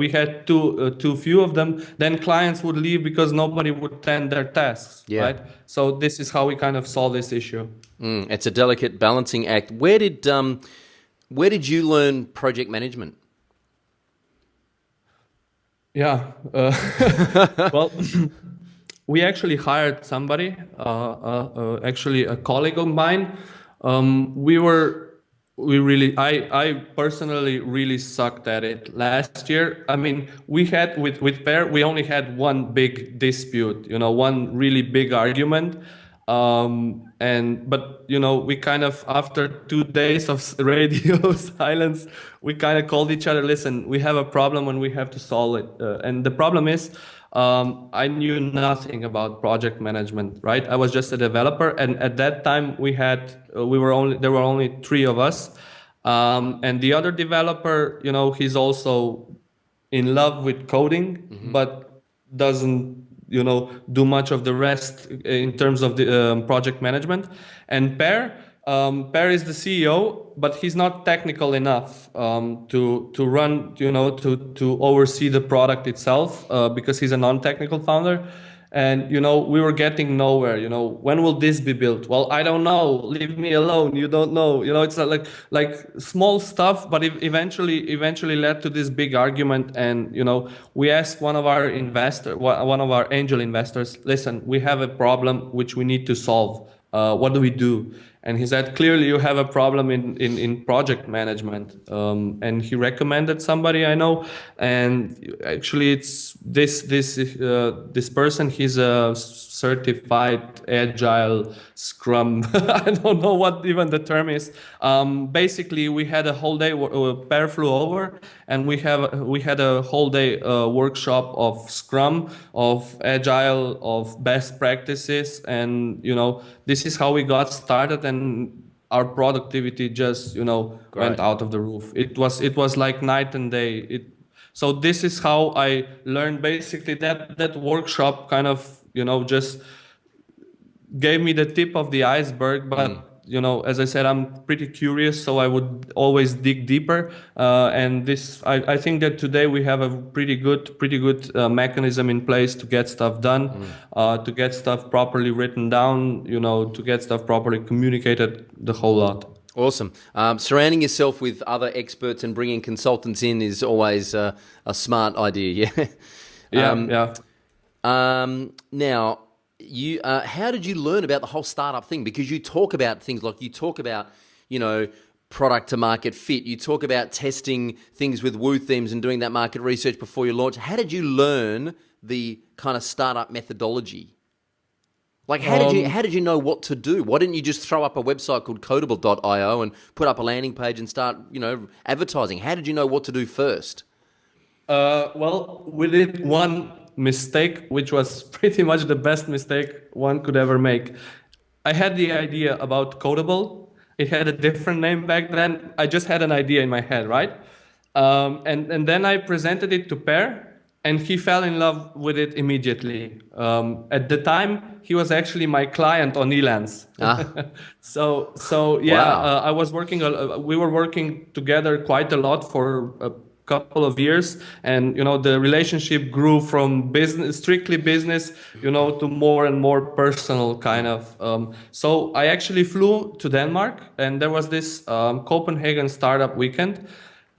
we had too few of them, then clients would leave because nobody would tend their tasks. Yeah. Right. So this is how we kind of solve this issue. It's a delicate balancing act. Where did you learn project management? Yeah. Well, we actually hired somebody, actually a colleague of mine. I personally really sucked at it last year. I mean, we had with Pear, we only had one big dispute, one really big argument. But we kind of, after 2 days of radio silence, we kind of called each other, listen, we have a problem and we have to solve it. And the problem is, I knew nothing about project management, right? I was just a developer, and at that time there were only 3 of us, and the other developer, he's also in love with coding, but doesn't do much of the rest in terms of the project management. And Per is the CEO, but he's not technical enough to run, to oversee the product itself, because he's a non-technical founder. And we were getting nowhere. When will this be built? Well, I don't know. Leave me alone. You don't know. It's like small stuff, but it eventually led to this big argument. And we asked one of our angel investors, listen, we have a problem which we need to solve. What do we do? And he said, clearly you have a problem in project management. And he recommended somebody I know. And actually it's this person, he's a certified agile scrum. I don't know what even the term is. Basically we had a whole day, Per flew over, and we had a whole day workshop of scrum, of agile, of best practices. And this is how we got started, and our productivity just went out of the roof. It was like night and day. So this is how I learned. Basically that workshop kind of just gave me the tip of the iceberg, but as I said, I'm pretty curious, so I would always dig deeper. And I think that today we have a pretty good mechanism in place to get stuff done, to get stuff properly written down, to get stuff properly communicated, the whole lot. Awesome. Surrounding yourself with other experts and bringing consultants in is always a smart idea. Yeah. Now, how did you learn about the whole startup thing? Because you talk about things like product to market fit. You talk about testing things with Woo themes and doing that market research before you launch. How did you learn the kind of startup methodology? Like, how did you know what to do? Why didn't you just throw up a website called Codeable.io and put up a landing page and start, advertising? How did you know what to do first? Well, we did one mistake, which was pretty much the best mistake one could ever make. I had the idea about Codeable. It had a different name back then. I just had an idea in my head, right? And then I presented it to Per, and he fell in love with it immediately. At the time, he was actually my client on Elance. So yeah, Wow. I was working. We were working together quite a lot for a couple of years, and the relationship grew from strictly business, to more and more personal kind of. So I actually flew to Denmark, and there was this Copenhagen startup weekend.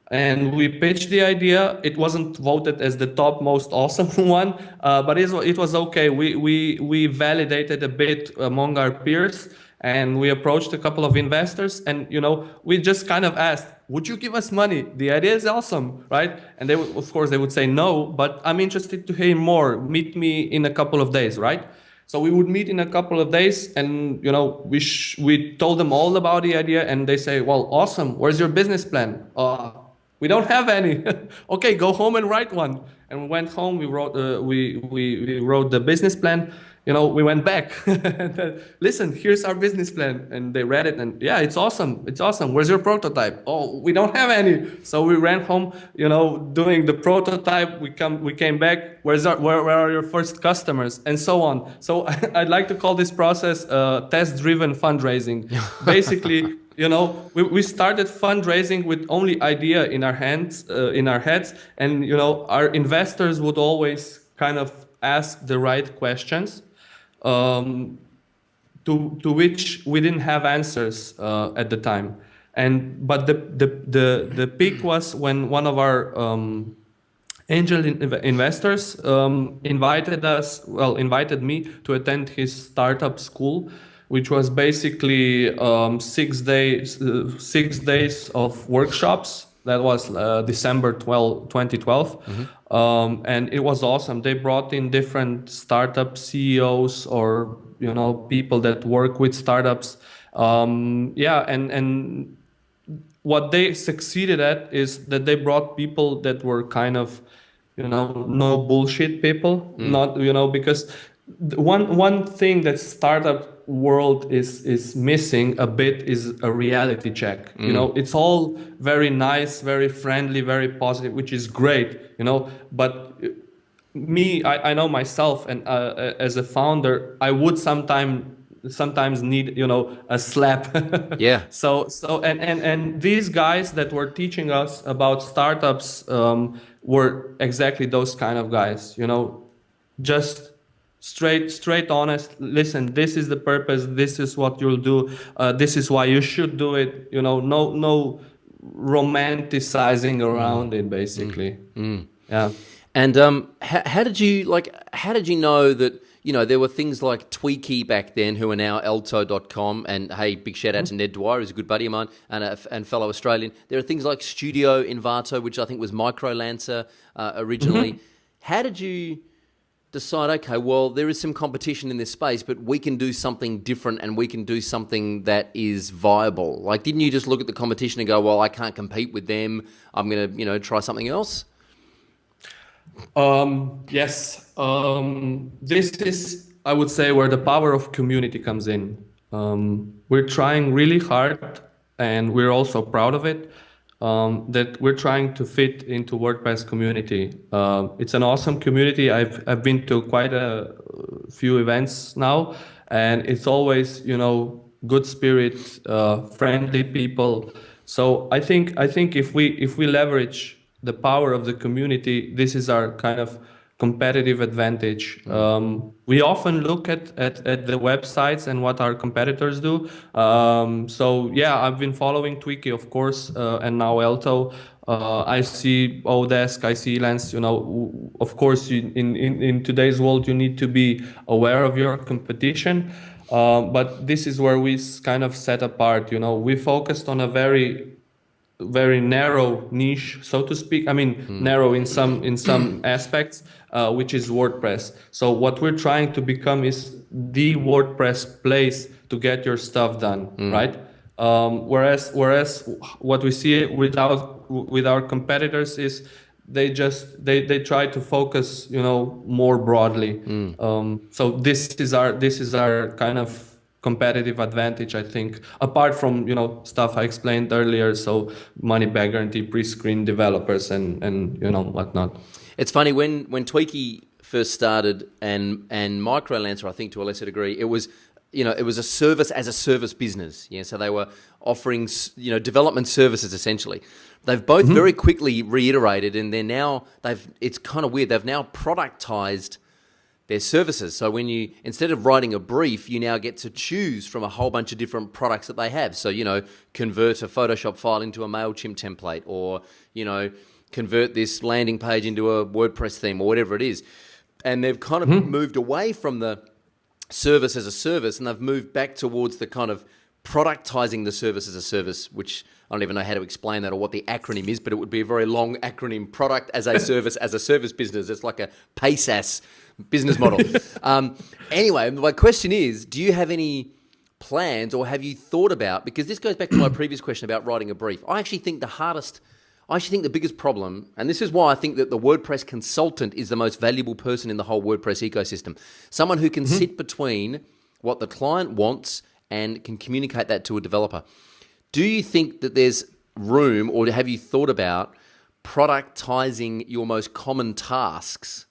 And we pitched the idea. It wasn't voted as the top most awesome one, but it was okay. We validated a bit among our peers, And we approached a couple of investors, and we just kind of asked, would you give us money? The idea is awesome, right? And of course they would say no, but I'm interested to hear more. Meet me in a couple of days, right? So we would meet in a couple of days, and we told them all about the idea, and they say, well, awesome, where's your business plan? We don't have any. Okay, go home and write one. And we went home. We wrote we wrote the business plan. We went back. Listen, here's our business plan, and they read it, and yeah, it's awesome. It's awesome. Where's your prototype? Oh, we don't have any. So we ran home. Doing the prototype. We came back. Where are your first customers? And so on. So I'd like to call this process test-driven fundraising. Basically. We started fundraising with only idea in our heads, and our investors would always kind of ask the right questions, to which we didn't have answers at the time. But the peak was when one of our angel investors invited me to attend his startup school, which was basically 6 days of workshops. That was December 2012. And it was awesome. They brought in different startup CEOs or people that work with startups. And what they succeeded at is that they brought people that were kind of no bullshit people. Not because one thing that startup world is missing a bit is a reality check. It's all very nice, very friendly, very positive, which is great, but I know myself, and as a founder, I would sometimes need a slap. Yeah. So and these guys that were teaching us about startups were exactly those kind of guys, just straight honest. Listen, this is the purpose, this is what you'll do, this is why you should do it. No romanticizing around it, basically. Yeah. And how did you know that there were things like Tweaky back then, who are now Alto.com, and hey, big shout out to Ned Dwyer, who's a good buddy of mine and fellow Australian. There are things like Studio Invato, which I think was Microlancer originally. How did you decide, okay, well, there is some competition in this space, but we can do something different and we can do something that is viable? Like, didn't you just look at the competition and go, well, I can't compete with them, I'm going to, try something else? Yes. This is, I would say, where the power of community comes in. We're trying really hard, and we're also proud of it, that we're trying to fit into WordPress community. It's an awesome community. I've been to quite a few events now, and it's always, good spirit, friendly people. So I think if we leverage the power of the community, this is our kind of competitive advantage. We often look at the websites and what our competitors do. So yeah, I've been following Tweaky, of course, and now Alto. I see Odesk, I see Lens. Of course, in today's world, you need to be aware of your competition. But this is where we kind of set apart. We focused on a very narrow niche, so to speak. I mean, narrow in some aspects, which is WordPress. So what we're trying to become is the WordPress place to get your stuff done, right? Whereas what we see with our competitors is they try to focus, more broadly. So this is our kind of competitive advantage, I think, apart from stuff I explained earlier, so money back guarantee, pre-screen developers, and whatnot. It's funny when Tweaky first started and Microlancer, I think to a lesser degree, it was a service as a service business. Yeah, so they were offering development services essentially. They've both very quickly reiterated, and it's kind of weird. They've now productized their services. So when instead of writing a brief, you now get to choose from a whole bunch of different products that they have. So, convert a Photoshop file into a MailChimp template, or, convert this landing page into a WordPress theme, or whatever it is. And they've kind of moved away from the service as a service, and they've moved back towards the kind of productizing the service as a service, which I don't even know how to explain that or what the acronym is, but it would be a very long acronym: product as a service business. It's like a PaySaaS business model. Anyway, my question is, do you have any plans, or have you thought about, because this goes back to my previous question about writing a brief. I actually think the biggest problem, and this is why I think that the WordPress consultant is the most valuable person in the whole WordPress ecosystem. Someone who can sit between what the client wants and can communicate that to a developer. Do you think that there's room, or have you thought about productizing your most common tasks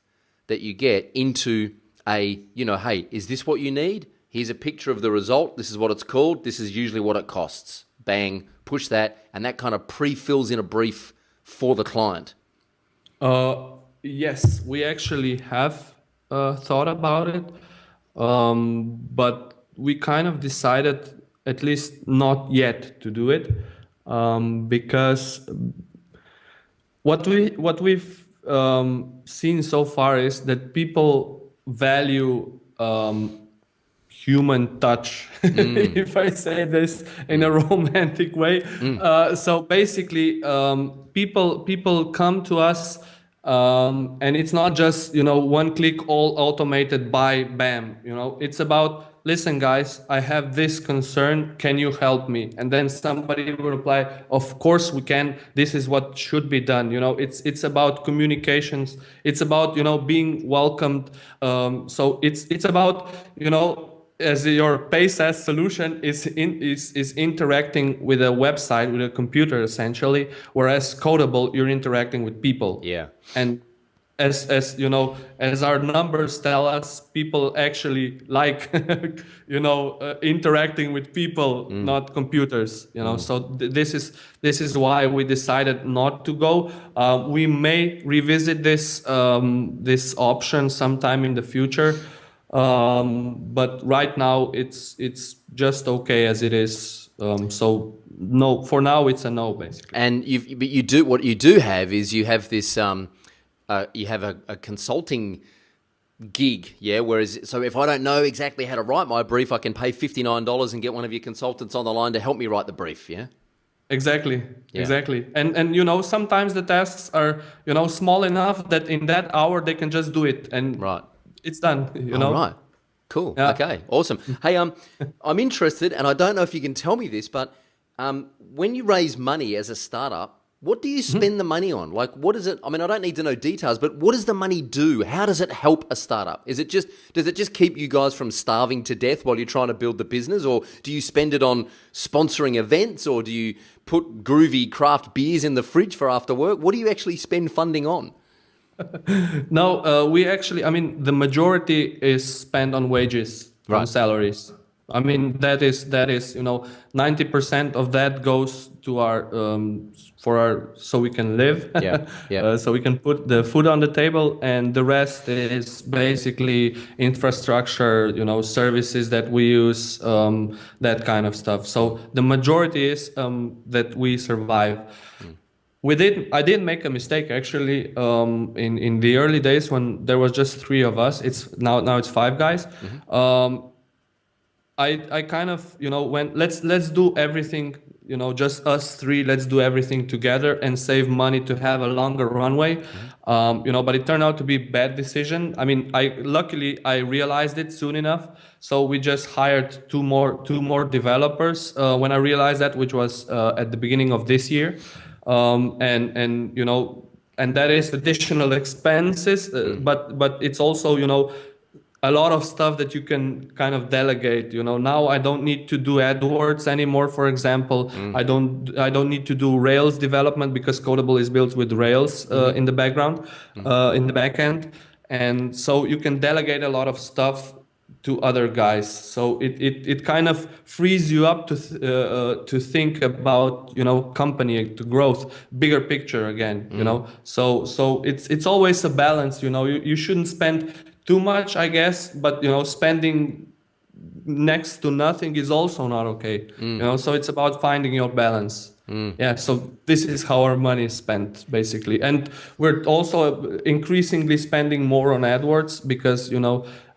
that you get into a, hey, is this what you need? Here's a picture of the result. This is what it's called. This is usually what it costs. Bang, push that, and that kind of pre-fills in a brief for the client. Yes, we actually have thought about it, but we kind of decided, at least not yet, to do it, because what we've seen so far is that people value human touch, if I say this in a romantic way. So basically, people come to us, and it's not just, one click, all automated, buy, bam. It's about, listen, guys, I have this concern. Can you help me? And then somebody will reply, of course we can. This is what should be done. It's about communications. It's about, being welcomed. So it's about, as your PaySaaS solution is interacting with a website, with a computer, essentially, whereas Codeable, you're interacting with people. Yeah. And as our numbers tell us, people actually like, interacting with people, not computers. So this is why we decided not to go. We may revisit this option sometime in the future. But right now it's just okay as it is. So no, for now it's a no, basically. And what you do have is you have this you have a consulting gig, yeah. Whereas, so if I don't know exactly how to write my brief, I can pay $59 and get one of your consultants on the line to help me write the brief, yeah. Exactly. And sometimes the tasks are small enough that in that hour they can just do it, and right. It's done, All right. Cool. Yeah. Okay. Awesome. Hey, I'm interested, and I don't know if you can tell me this, but when you raise money as a startup, what do you spend the money on? Like, what is it? I mean, I don't need to know details, but what does the money do? How does it help a startup? Does it just keep you guys from starving to death while you're trying to build the business, or do you spend it on sponsoring events, or do you put groovy craft beers in the fridge for after work? What do you actually spend funding on? No, we actually, the majority is spent on wages, right. On salaries. That is 90% of that goes to our so we can live. Yeah. So we can put the food on the table, and the rest is basically infrastructure, services that we use, that kind of stuff. So the majority is that we survive. I did make a mistake, actually, in the early days when there was just 3 of us. Now it's 5 guys. I kind of, went, let's do everything, just us 3, let's do everything together and save money to have a longer runway. But it turned out to be a bad decision. Luckily I realized it soon enough. So we just hired two more developers when I realized that, which was at the beginning of this year. And that is additional expenses, but it's also, a lot of stuff that you can kind of delegate. Now I don't need to do AdWords anymore, for example. I don't need to do Rails development because Codeable is built with Rails in the background, in the backend, and so you can delegate a lot of stuff to other guys. So it kind of frees you up to think about company, to growth, bigger picture again. So it's always a balance. You shouldn't spend too much, I guess, but spending next to nothing is also not okay. So it's about finding your balance. Yeah, so this is how our money is spent basically, and we're also increasingly spending more on AdWords because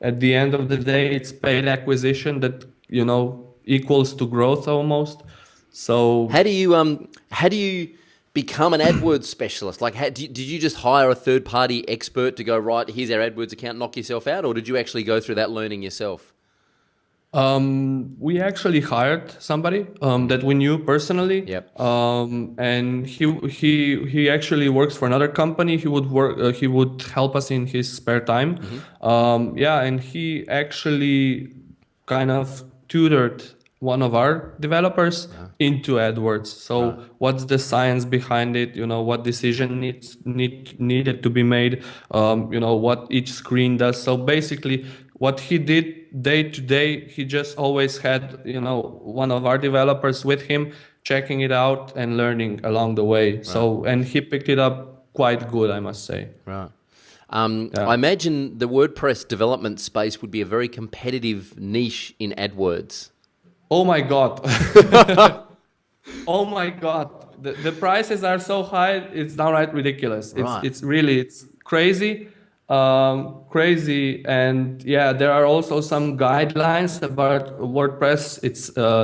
at the end of the day it's paid acquisition that equals to growth almost. So how do you become an AdWords specialist? Like, did you just hire a third-party expert to go, right, here's our AdWords account, knock yourself out, or did you actually go through that learning yourself? We actually hired somebody that we knew personally. Yep. And he actually works for another company. He would help us in his spare time. Yeah, and he actually kind of tutored one of our developers into AdWords. So what's the science behind it? What decision needed to be made? What each screen does. So basically, what he did day to day, he just always had one of our developers with him, checking it out and learning along the way. So and he picked it up quite good, I must say. Right. I imagine the WordPress development space would be a very competitive niche in AdWords. Oh my God. Oh my God. The prices are so high, it's downright ridiculous. It's crazy. Crazy. And yeah, there are also some guidelines about WordPress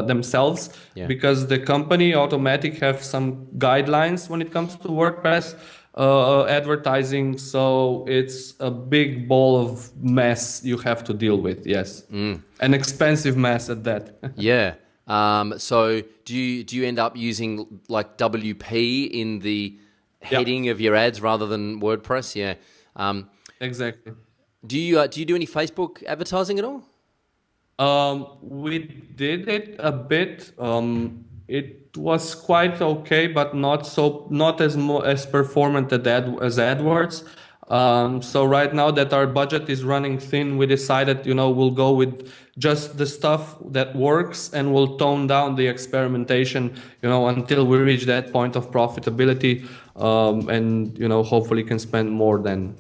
themselves, because the company Automatic have some guidelines when it comes to WordPress advertising. So it's a big ball of mess you have to deal with. Yes. An expensive mess at that. Yeah. So do you end up using like WP in the heading of your ads rather than WordPress? Yeah. Exactly. Do you do any Facebook advertising at all? We did it a bit. It was quite okay, but not as performant as AdWords. So right now that our budget is running thin, we decided, we'll go with just the stuff that works, and we'll tone down the experimentation, until we reach that point of profitability, and hopefully can spend more then.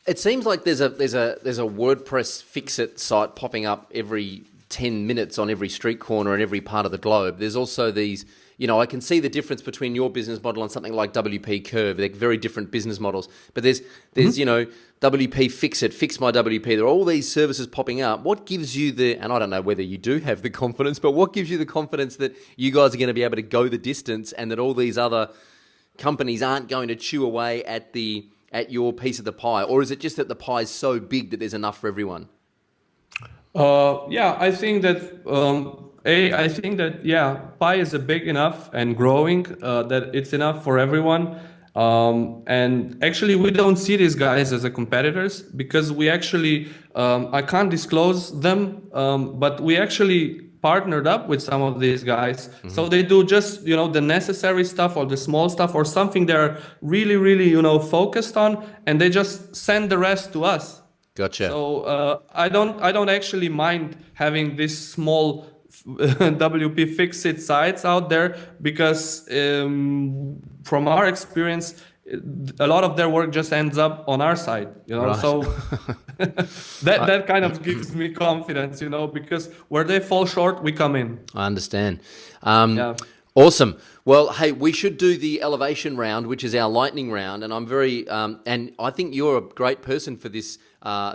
It seems like there's a WordPress fix-it site popping up every 10 minutes on every street corner in every part of the globe. There's also these, I can see the difference between your business model and something like WP Curve. They're very different business models. But there's WP Fix-It, Fix My WP. There are all these services popping up. What gives you and I don't know whether you do have the confidence, but what gives you the confidence that you guys are going to be able to go the distance and that all these other companies aren't going to chew away at your piece of the pie? Or is it just that the pie is so big that there's enough for everyone? I think that pie is big enough and growing that it's enough for everyone. And actually, we don't see these guys as competitors, because we actually I can't disclose them, but we actually partnered up with some of these guys. So they do just the necessary stuff or the small stuff or something they're really focused on, and they just send the rest to us. Gotcha. So I don't actually mind having this small WP Fix-It sites out there, because from our experience, a lot of their work just ends up on our side, Right. So that kind of gives me confidence, because where they fall short, we come in. I understand. Awesome. Well, hey, we should do the elevation round, which is our lightning round, and I'm very and I think you're a great person for this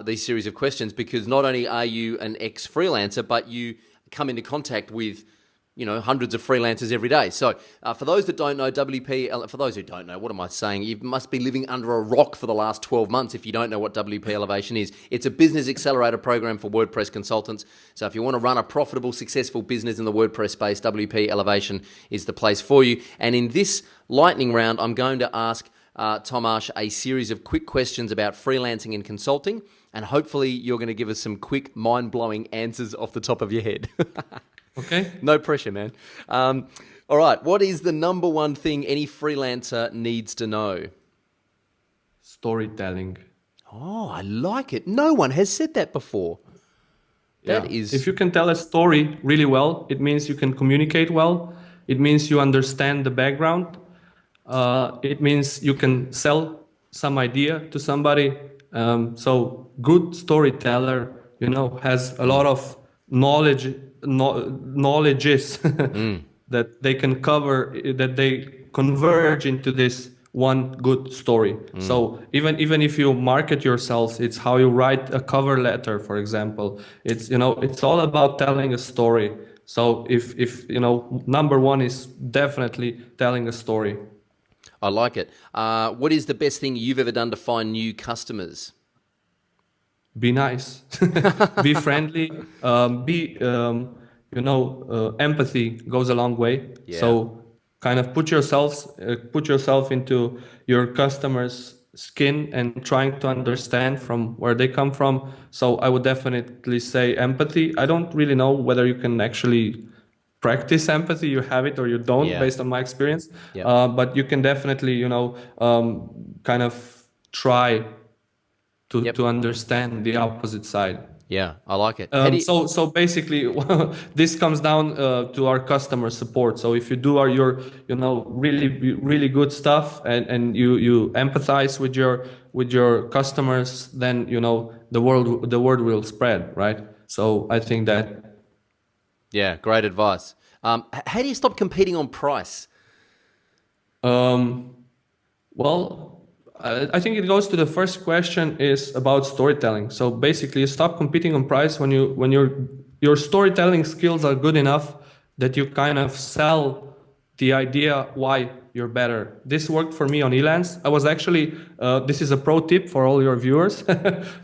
these series of questions, because not only are you an ex-freelancer, but you come into contact with hundreds of freelancers every day. So for those that don't know, for those who don't know, what am I saying? You must be living under a rock for the last 12 months if you don't know what WP Elevation is. It's a business accelerator program for WordPress consultants. So if you want to run a profitable, successful business in the WordPress space, WP Elevation is the place for you. And in this lightning round, I'm going to ask Tomaz a series of quick questions about freelancing and consulting, and hopefully you're going to give us some quick, mind-blowing answers off the top of your head. Okay. No pressure, man. All right. What is the number one thing any freelancer needs to know? Storytelling. Oh, I like it. No one has said that before. That is... If you can tell a story really well, it means you can communicate well. It means you understand the background. It means you can sell some idea to somebody. So good storyteller, has a lot of knowledges that they can cover, that they converge into this one good story. So even if you market yourself, it's how you write a cover letter, for example. It's, it's all about telling a story. So if number one is definitely telling a story. I like it. What is the best thing you've ever done to find new customers? Be nice, be friendly, empathy goes a long way. Yeah. So kind of put yourself into your customer's skin and trying to understand from where they come from. So I would definitely say empathy. I don't really know whether you can actually practice empathy. You have it or you don't, Yeah. based on my experience. Yep. But you can definitely, kind of try to understand the opposite side. Yeah, I like it. How do you- So basically, this comes down to our customer support. So if you do your really good stuff, and you empathize with your customers, then the word will spread, right? So I think that. Yeah, great advice. How do you stop competing on price? Well, I think it goes to the first question is about storytelling. So basically, you stop competing on price when your storytelling skills are good enough that you kind of sell the idea why you're better. This worked for me on Elance. I was actually, this is a pro tip for all your viewers.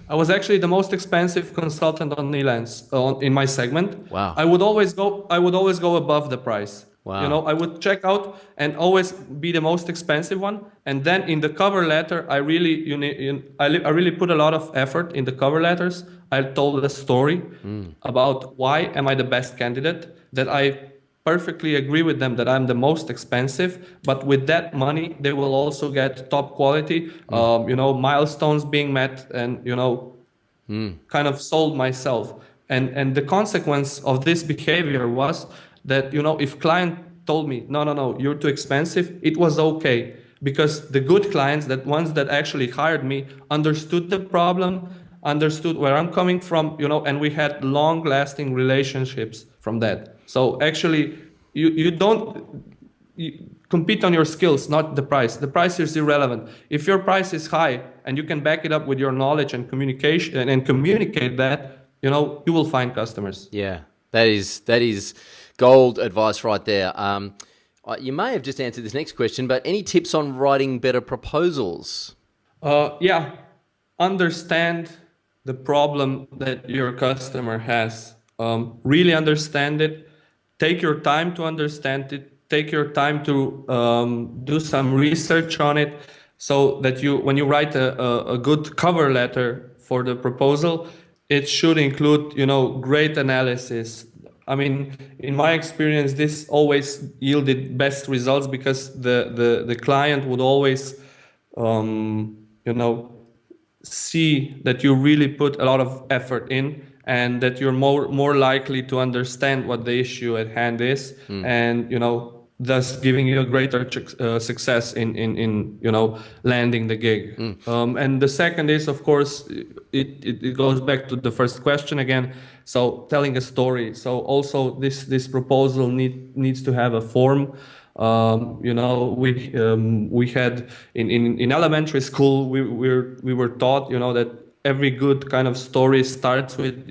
I was actually the most expensive consultant on Elance in my segment. Wow. I would always go above the price. Wow. I would check out and always be the most expensive one. And then in the cover letter, I really put a lot of effort in the cover letters. I told a story about why am I the best candidate, that I perfectly agree with them that I'm the most expensive, but with that money, they will also get top quality, milestones being met, and, kind of sold myself. And the consequence of this behavior was that, if client told me, no, you're too expensive, it was okay. Because the good clients, that ones that actually hired me, understood the problem, understood where I'm coming from, and we had long lasting relationships from that. So actually, you don't compete on your skills, not the price. The price is irrelevant. If your price is high and you can back it up with your knowledge and communication and communicate that, you will find customers. Yeah, that is gold advice right there. You may have just answered this next question, but any tips on writing better proposals? Yeah, understand the problem that your customer has. Really understand it. Take your time to understand it. Take your time to do some research on it, so that when you write a good cover letter for the proposal, it should include, great analysis. I mean, in my experience, this always yielded best results, because the client would always, see that you really put a lot of effort in, and that you're more likely to understand what the issue at hand is, and thus giving you a greater success in landing the gig. And the second is, of course, it goes back to the first question again. So telling a story. So also this proposal needs to have a form. We had in elementary school, we were taught, that every good kind of story starts with,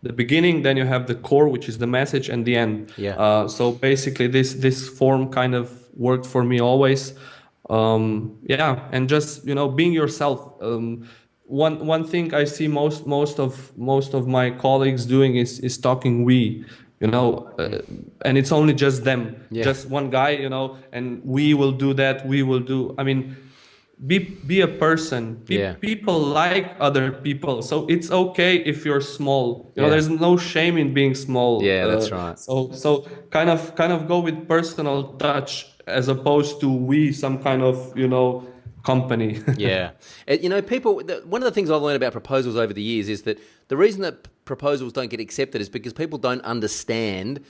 the beginning, then you have the core, which is the message, and the end. Yeah. So basically this form kind of worked for me always. And just, being yourself. One thing I see most of my colleagues doing is talking we, and it's only just them, just one guy, and we will do that, we will do. I mean, be a person. People like other people, so it's okay if you're small. There's no shame in being small. Yeah, that's right. So kind of go with personal touch, as opposed to we, some kind of company. Yeah. People, one of the things I've learned about proposals over the years is that the reason that proposals don't get accepted is because people don't understand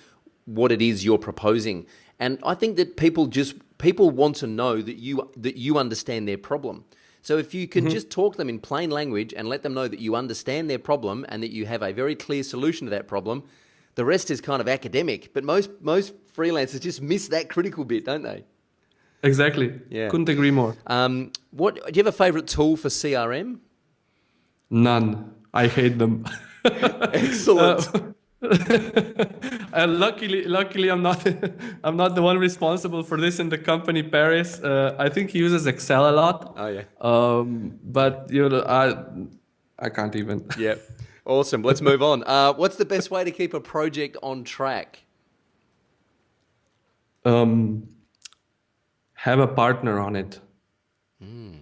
what it is you're proposing. And I think that people want to know that you understand their problem. So if you can just talk to them in plain language and let them know that you understand their problem and that you have a very clear solution to that problem, the rest is kind of academic. But most freelancers just miss that critical bit, don't they? Exactly. Yeah. Couldn't agree more. What do you have a favorite tool for CRM? None. I hate them. Excellent. Luckily, I'm not. I'm not the one responsible for this in the company. Paris. I think he uses Excel a lot. Oh yeah. But I can't even. Yeah. Awesome. Let's move on. What's the best way to keep a project on track? Have a partner on it.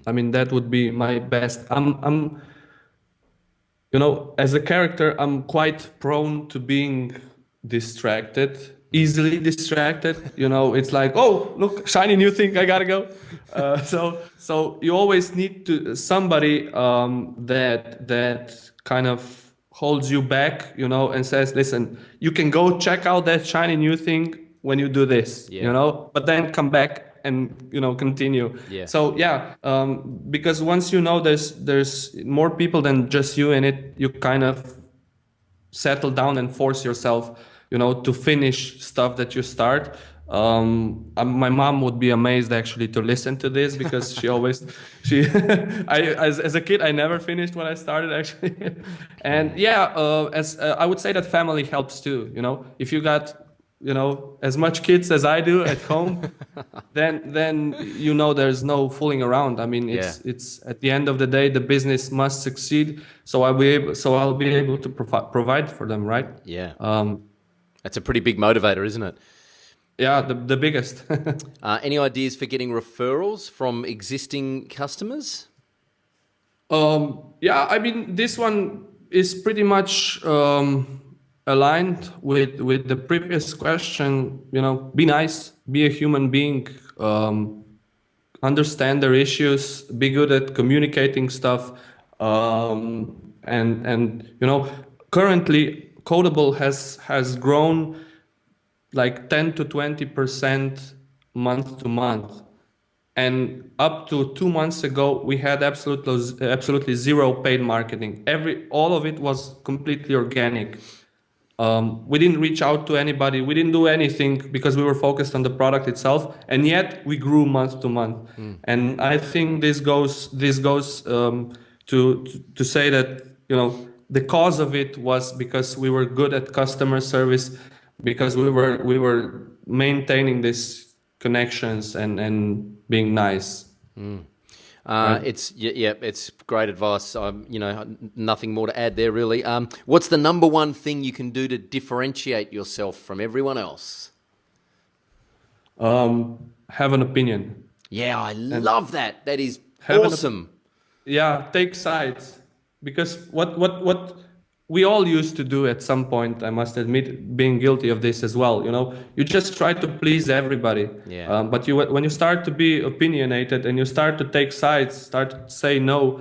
I mean, that would be my best. I'm as a character, I'm quite prone to being distracted, easily distracted. It's like, oh, look, shiny new thing, I gotta go. So you always need somebody that kind of holds you back, and says, listen, you can go check out that shiny new thing when you do this, but then come back and continue. Yeah. So because once there's more people than just you in it, you kind of settle down and force yourself, to finish stuff that you start. My mom would be amazed actually to listen to this, because as a kid I never finished what I started actually. And I would say that family helps too. If you got as much kids as I do at home, then there's no fooling around. I mean, it's at the end of the day, the business must succeed. So I'll be able to provide for them, right? Yeah. That's a pretty big motivator, isn't it? Yeah, the biggest. Any ideas for getting referrals from existing customers? I mean, this one is pretty much aligned with the previous question. Be nice, be a human being, understand their issues, be good at communicating stuff, and currently Codeable has grown like 10 to 20% month to month, and up to 2 months ago we had absolutely zero paid marketing. All of it was completely organic. We didn't reach out to anybody. We didn't do anything because we were focused on the product itself, and yet we grew month to month. And I think this goes to say that the cause of it was because we were good at customer service, because we were maintaining these connections and being nice. It's great advice. Nothing more to add there, really. What's the number one thing you can do to differentiate yourself from everyone else? Have an opinion. Yeah, I love that. That is awesome. Take sides, because what we all used to do at some point, I must admit, being guilty of this as well. You just try to please everybody. Yeah. But when you start to be opinionated and you start to take sides, start to say no,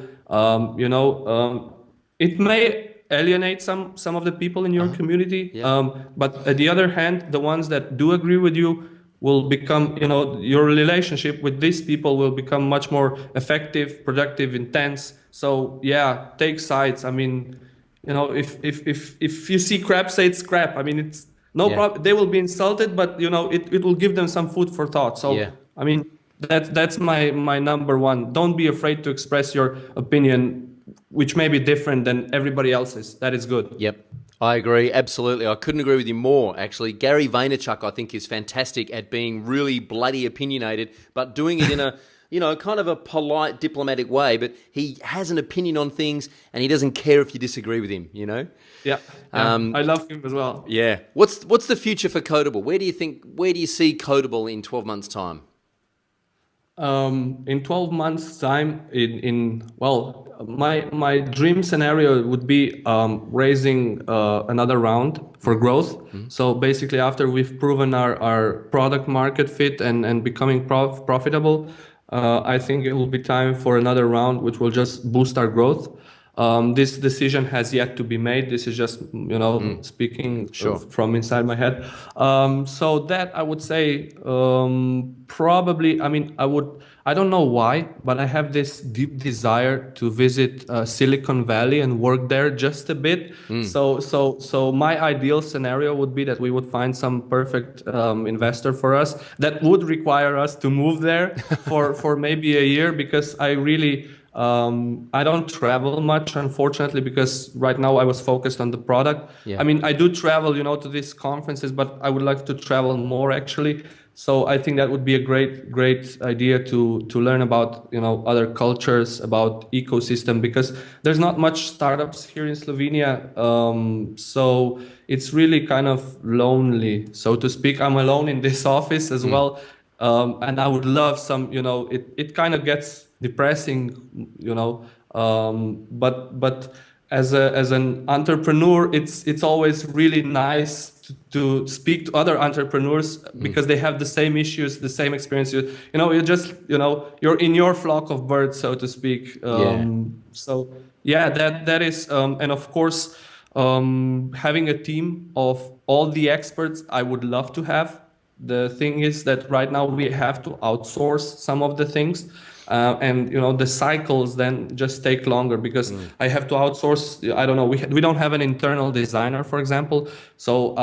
it may alienate some of the people in your community. Yeah. But at the other hand, the ones that do agree with you will become, your relationship with these people will become much more effective, productive, intense. So take sides. I mean, if you see crap, say it's crap. I mean, it's no problem. They will be insulted, but it will give them some food for thought. So I mean, that's my number one. Don't be afraid to express your opinion, which may be different than everybody else's. That is good. Yep, I agree. Absolutely. I couldn't agree with you more, actually. Gary Vaynerchuk, I think, is fantastic at being really bloody opinionated, but doing it in a kind of a polite, diplomatic way, but he has an opinion on things and he doesn't care if you disagree with him, Yeah. I love him as well. Yeah. What's the future for Codeable? Where do you see Codeable in 12 months' time? In 12 months' time, my dream scenario would be raising another round for growth. So basically, after we've proven our product market fit and becoming profitable, I think it will be time for another round, which will just boost our growth. This decision has yet to be made. This is just, speaking Sure. from inside my head. So that I would say, probably, I don't know why, but I have this deep desire to visit Silicon Valley and work there just a bit. So my ideal scenario would be that we would find some perfect investor for us that would require us to move there for maybe a year, because I really I don't travel much, unfortunately, because right now I was focused on the product. Yeah. I do travel, to these conferences, but I would like to travel more actually. So I think that would be a great idea to learn about, other cultures, about ecosystem, because there's not much startups here in Slovenia. So it's really kind of lonely, so to speak. I'm alone in this office as well. And I would love some, it kind of gets depressing, but as an entrepreneur, it's always really nice to speak to other entrepreneurs, because they have the same issues, the same experiences. You're in your flock of birds, so to speak. So yeah, that is, and of course, having a team of all the experts, I would love to have. The thing is that right now we have to outsource some of the things, and the cycles then just take longer, because I have to outsource. I don't know. We don't have an internal designer, for example. So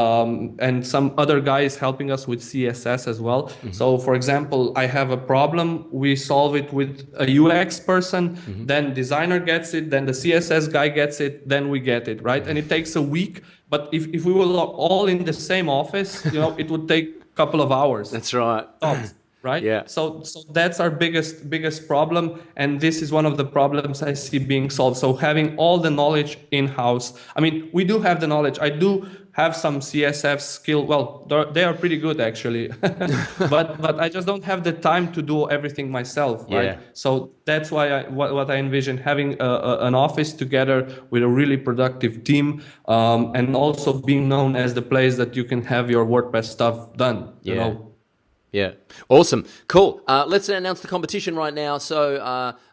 and some other guy is helping us with CSS as well. So for example, I have a problem. We solve it with a UX person. Then designer gets it. Then the CSS guy gets it. Then we get it, right. And it takes a week. But if we were all in the same office, it would take couple of hours. That's right. Tops, right? Yeah. So that's our biggest problem, and this is one of the problems I see being solved. So having all the knowledge in-house. We do have the knowledge. I do have some CSS skill. Well, they are pretty good actually, but I just don't have the time to do everything myself, right? Yeah. So that's why what I envision, having an office together with a really productive team, and also being known as the place that you can have your WordPress stuff done. Yeah. Awesome. Cool. Let's announce the competition right now. So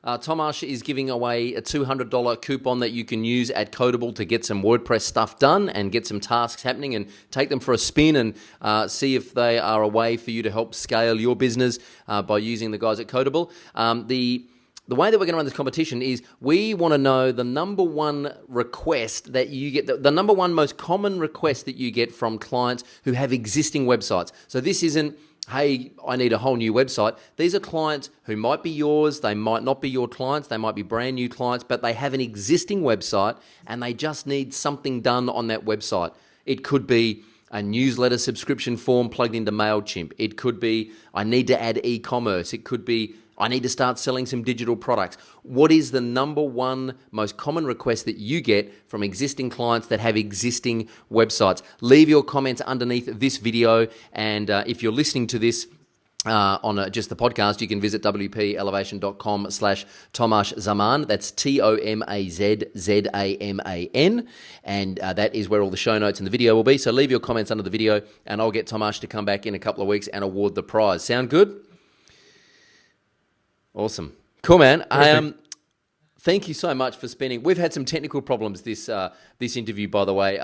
Tomaz is giving away a $200 coupon that you can use at Codeable to get some WordPress stuff done and get some tasks happening, and take them for a spin and see if they are a way for you to help scale your business by using the guys at Codeable. The way that we're going to run this competition is we want to know the number one request that you get, the number one most common request that you get from clients who have existing websites. So this isn't, hey, I need a whole new website. These are clients who might be yours, they might not be your clients, they might be brand new clients, but they have an existing website and they just need something done on that website. It could be a newsletter subscription form plugged into MailChimp. It could be, I need to add e-commerce. It could be, I need to start selling some digital products. What is the number one most common request that you get from existing clients that have existing websites? Leave your comments underneath this video, and if you're listening to this on just the podcast, you can visit wpelevation.com/Tomaz Zaman. That's TOMAZZAMAN, and that is where all the show notes and the video will be. So leave your comments under the video, and I'll get Tomaz to come back in a couple of weeks and award the prize. Sound good? Awesome. Cool, man. Thank you so much for spending. We've had some technical problems this interview, by the way,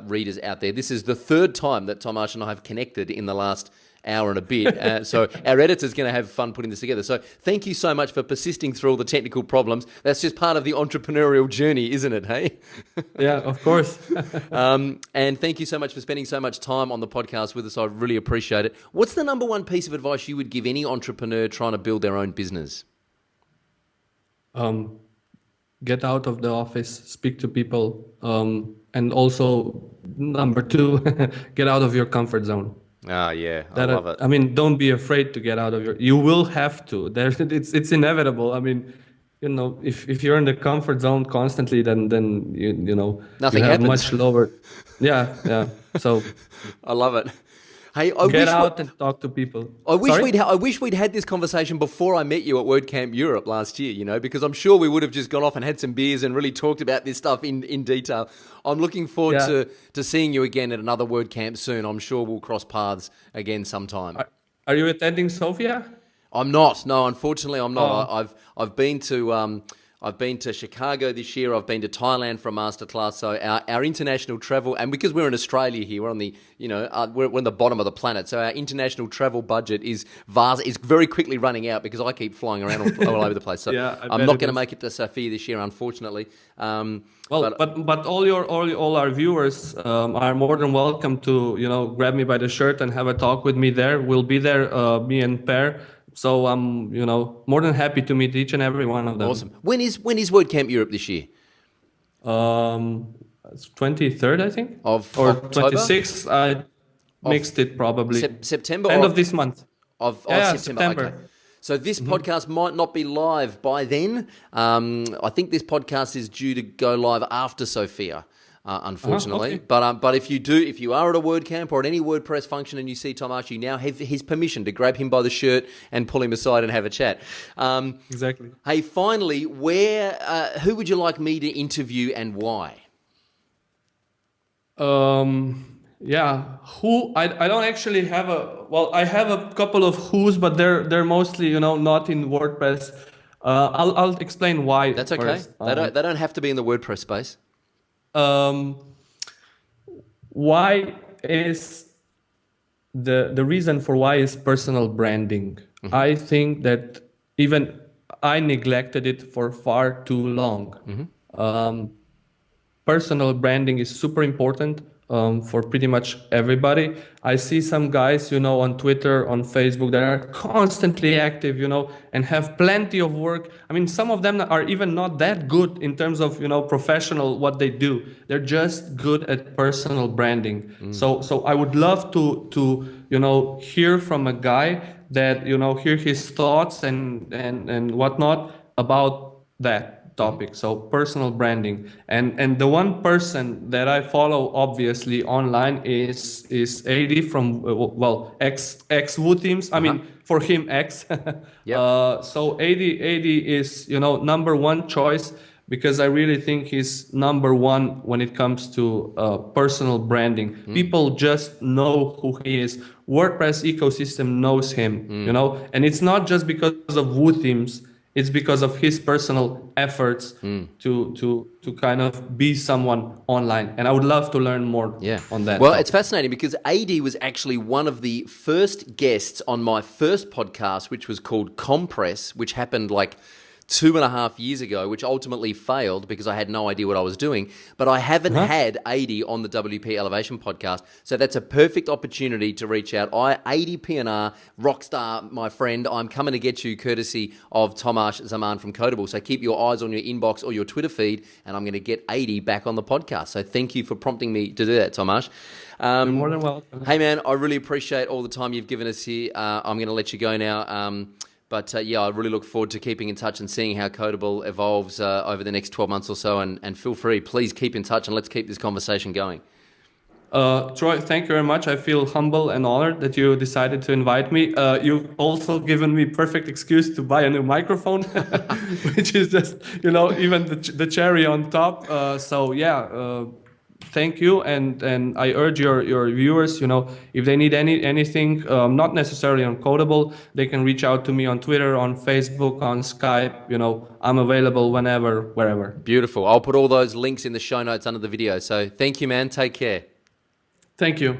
readers out there. This is the third time that Tomaz and I have connected in the last hour and a bit. So our editor's going to have fun putting this together. So thank you so much for persisting through all the technical problems. That's just part of the entrepreneurial journey, isn't it, hey? Yeah, of course. And thank you so much for spending so much time on the podcast with us. I really appreciate it. What's the number one piece of advice you would give any entrepreneur trying to build their own business? Get out of the office, speak to people, and also number two, get out of your comfort zone. Ah, yeah, I love it. Don't be afraid to get out of you will have to. It's inevitable. If you're in the comfort zone constantly, then nothing you have happens. much lower. Yeah. So I love it. Hey, get out and talk to people. I wish we'd had this conversation before I met you at WordCamp Europe last year, because I'm sure we would have just gone off and had some beers and really talked about this stuff in detail. I'm looking forward to seeing you again at another WordCamp soon. I'm sure we'll cross paths again sometime. Are you attending Sofia? I'm not. No, unfortunately, I'm not. I've been to I've been to Chicago this year. I've been to Thailand for a masterclass. So our international travel, and because we're in Australia here, we're on the, we're on the bottom of the planet. So our international travel budget is vast, is very quickly running out because I keep flying around all over the place. So Yeah, I'm not going to make it to Sofia this year, unfortunately. But all our viewers are more than welcome to grab me by the shirt and have a talk with me there. We'll be there, me and Per. So I'm more than happy to meet each and every one of them. Awesome. When is WordCamp Europe this year? It's 23rd, I think, Of or October? 26th. I mixed it probably. September. End of this month. Of Yeah, September. Okay. So this podcast might not be live by then. I think this podcast is due to go live after Sofia, unfortunately. Okay. But if you are at a WordCamp or at any WordPress function and you see Tomaz, you now have his permission to grab him by the shirt and pull him aside and have a chat. Exactly. Hey, finally, who would you like me to interview and why? Yeah, I don't actually have I have a couple of who's, but they're mostly not in WordPress. I'll explain why. That's okay. First. They don't have to be in the WordPress space. Why is the reason for why is personal branding. I think that even I neglected it for far too long. Personal branding is super important for pretty much everybody. I see some guys, on Twitter, on Facebook that are constantly active, and have plenty of work. I mean, some of them are even not that good in terms of, professional, what they do. They're just good at personal branding. So I would love to hear from a guy that, hear his thoughts and whatnot about that topic. So personal branding, and the one person that I follow obviously online is AD from ex Woo Teams. I mean, for him X. Yep. So AD is number one choice because I really think he's number one when it comes to personal branding. People just know who he is. WordPress ecosystem knows him, and it's not just because of Woo Teams. It's because of his personal efforts to kind of be someone online. And I would love to learn more on that. Well, topic. It's fascinating because AD was actually one of the first guests on my first podcast, which was called Compress, which happened like 2.5 years ago, which ultimately failed because I had no idea what I was doing. But I haven't had AD on the WP Elevation podcast. So that's a perfect opportunity to reach out. AD PNR, Rockstar, my friend, I'm coming to get you courtesy of Tomaz Zaman from Codeable. So keep your eyes on your inbox or your Twitter feed, and I'm going to get AD back on the podcast. So thank you for prompting me to do that, Tomaz. You're more than welcome. Hey, man, I really appreciate all the time you've given us here. I'm going to let you go now. But I really look forward to keeping in touch and seeing how Codeable evolves over the next 12 months or so. And feel free, please keep in touch and let's keep this conversation going. Troy, thank you very much. I feel humble and honored that you decided to invite me. You've also given me perfect excuse to buy a new microphone, which is just, even the cherry on top. Thank you, and I urge your viewers, if they need anything, not necessarily on Codeable, they can reach out to me on Twitter, on Facebook, on Skype. I'm available whenever, wherever. Beautiful. I'll put all those links in the show notes under the video. So thank you, man. Take care. Thank you.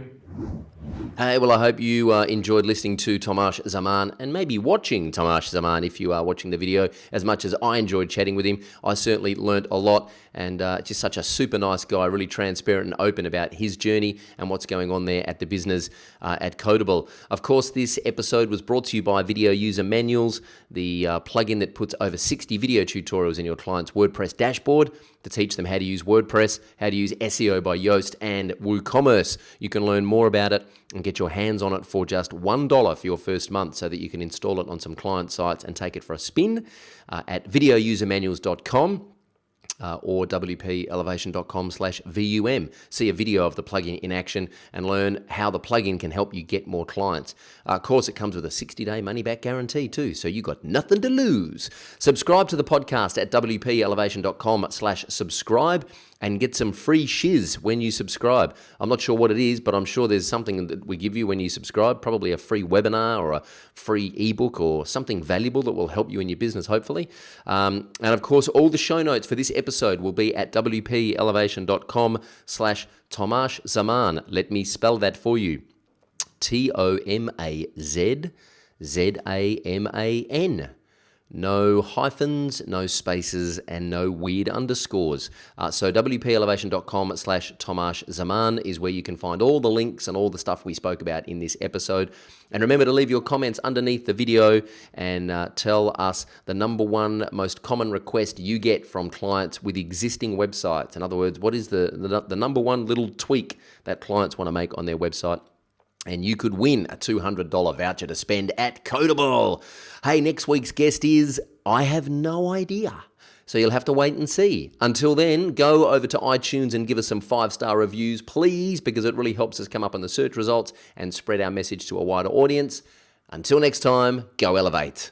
Hey, well, I hope you enjoyed listening to Tomaz Zaman and maybe watching Tomaz Zaman if you are watching the video as much as I enjoyed chatting with him. I certainly learnt a lot, and just such a super nice guy, really transparent and open about his journey and what's going on there at the business at Codeable. Of course, this episode was brought to you by Video User Manuals, the plugin that puts over 60 video tutorials in your client's WordPress dashboard to teach them how to use WordPress, how to use SEO by Yoast and WooCommerce. You can learn more about it and get your hands on it for just $1 for your first month so that you can install it on some client sites and take it for a spin at videousermanuals.com. Or wpelevation.com/VUM. See a video of the plugin in action and learn how the plugin can help you get more clients. Of course, it comes with a 60-day money-back guarantee too, so you got nothing to lose. Subscribe to the podcast at wpelevation.com/subscribe and get some free shiz when you subscribe. I'm not sure what it is, but I'm sure there's something that we give you when you subscribe, probably a free webinar or a free ebook or something valuable that will help you in your business, hopefully. And of course, all the show notes for this episode will be at wpelevation.com/Tomaz Zaman. Let me spell that for you. TOMAZ-ZAMAN. No hyphens, no spaces, and no weird underscores. So wpelevation.com/Tomaz Zaman is where you can find all the links and all the stuff we spoke about in this episode. And remember to leave your comments underneath the video and tell us the number one most common request you get from clients with existing websites. In other words, what is the number one little tweak that clients want to make on their website? And you could win a $200 voucher to spend at Codeable. Hey, next week's guest is, I have no idea. So you'll have to wait and see. Until then, go over to iTunes and give us some 5-star reviews, please, because it really helps us come up in the search results and spread our message to a wider audience. Until next time, go elevate.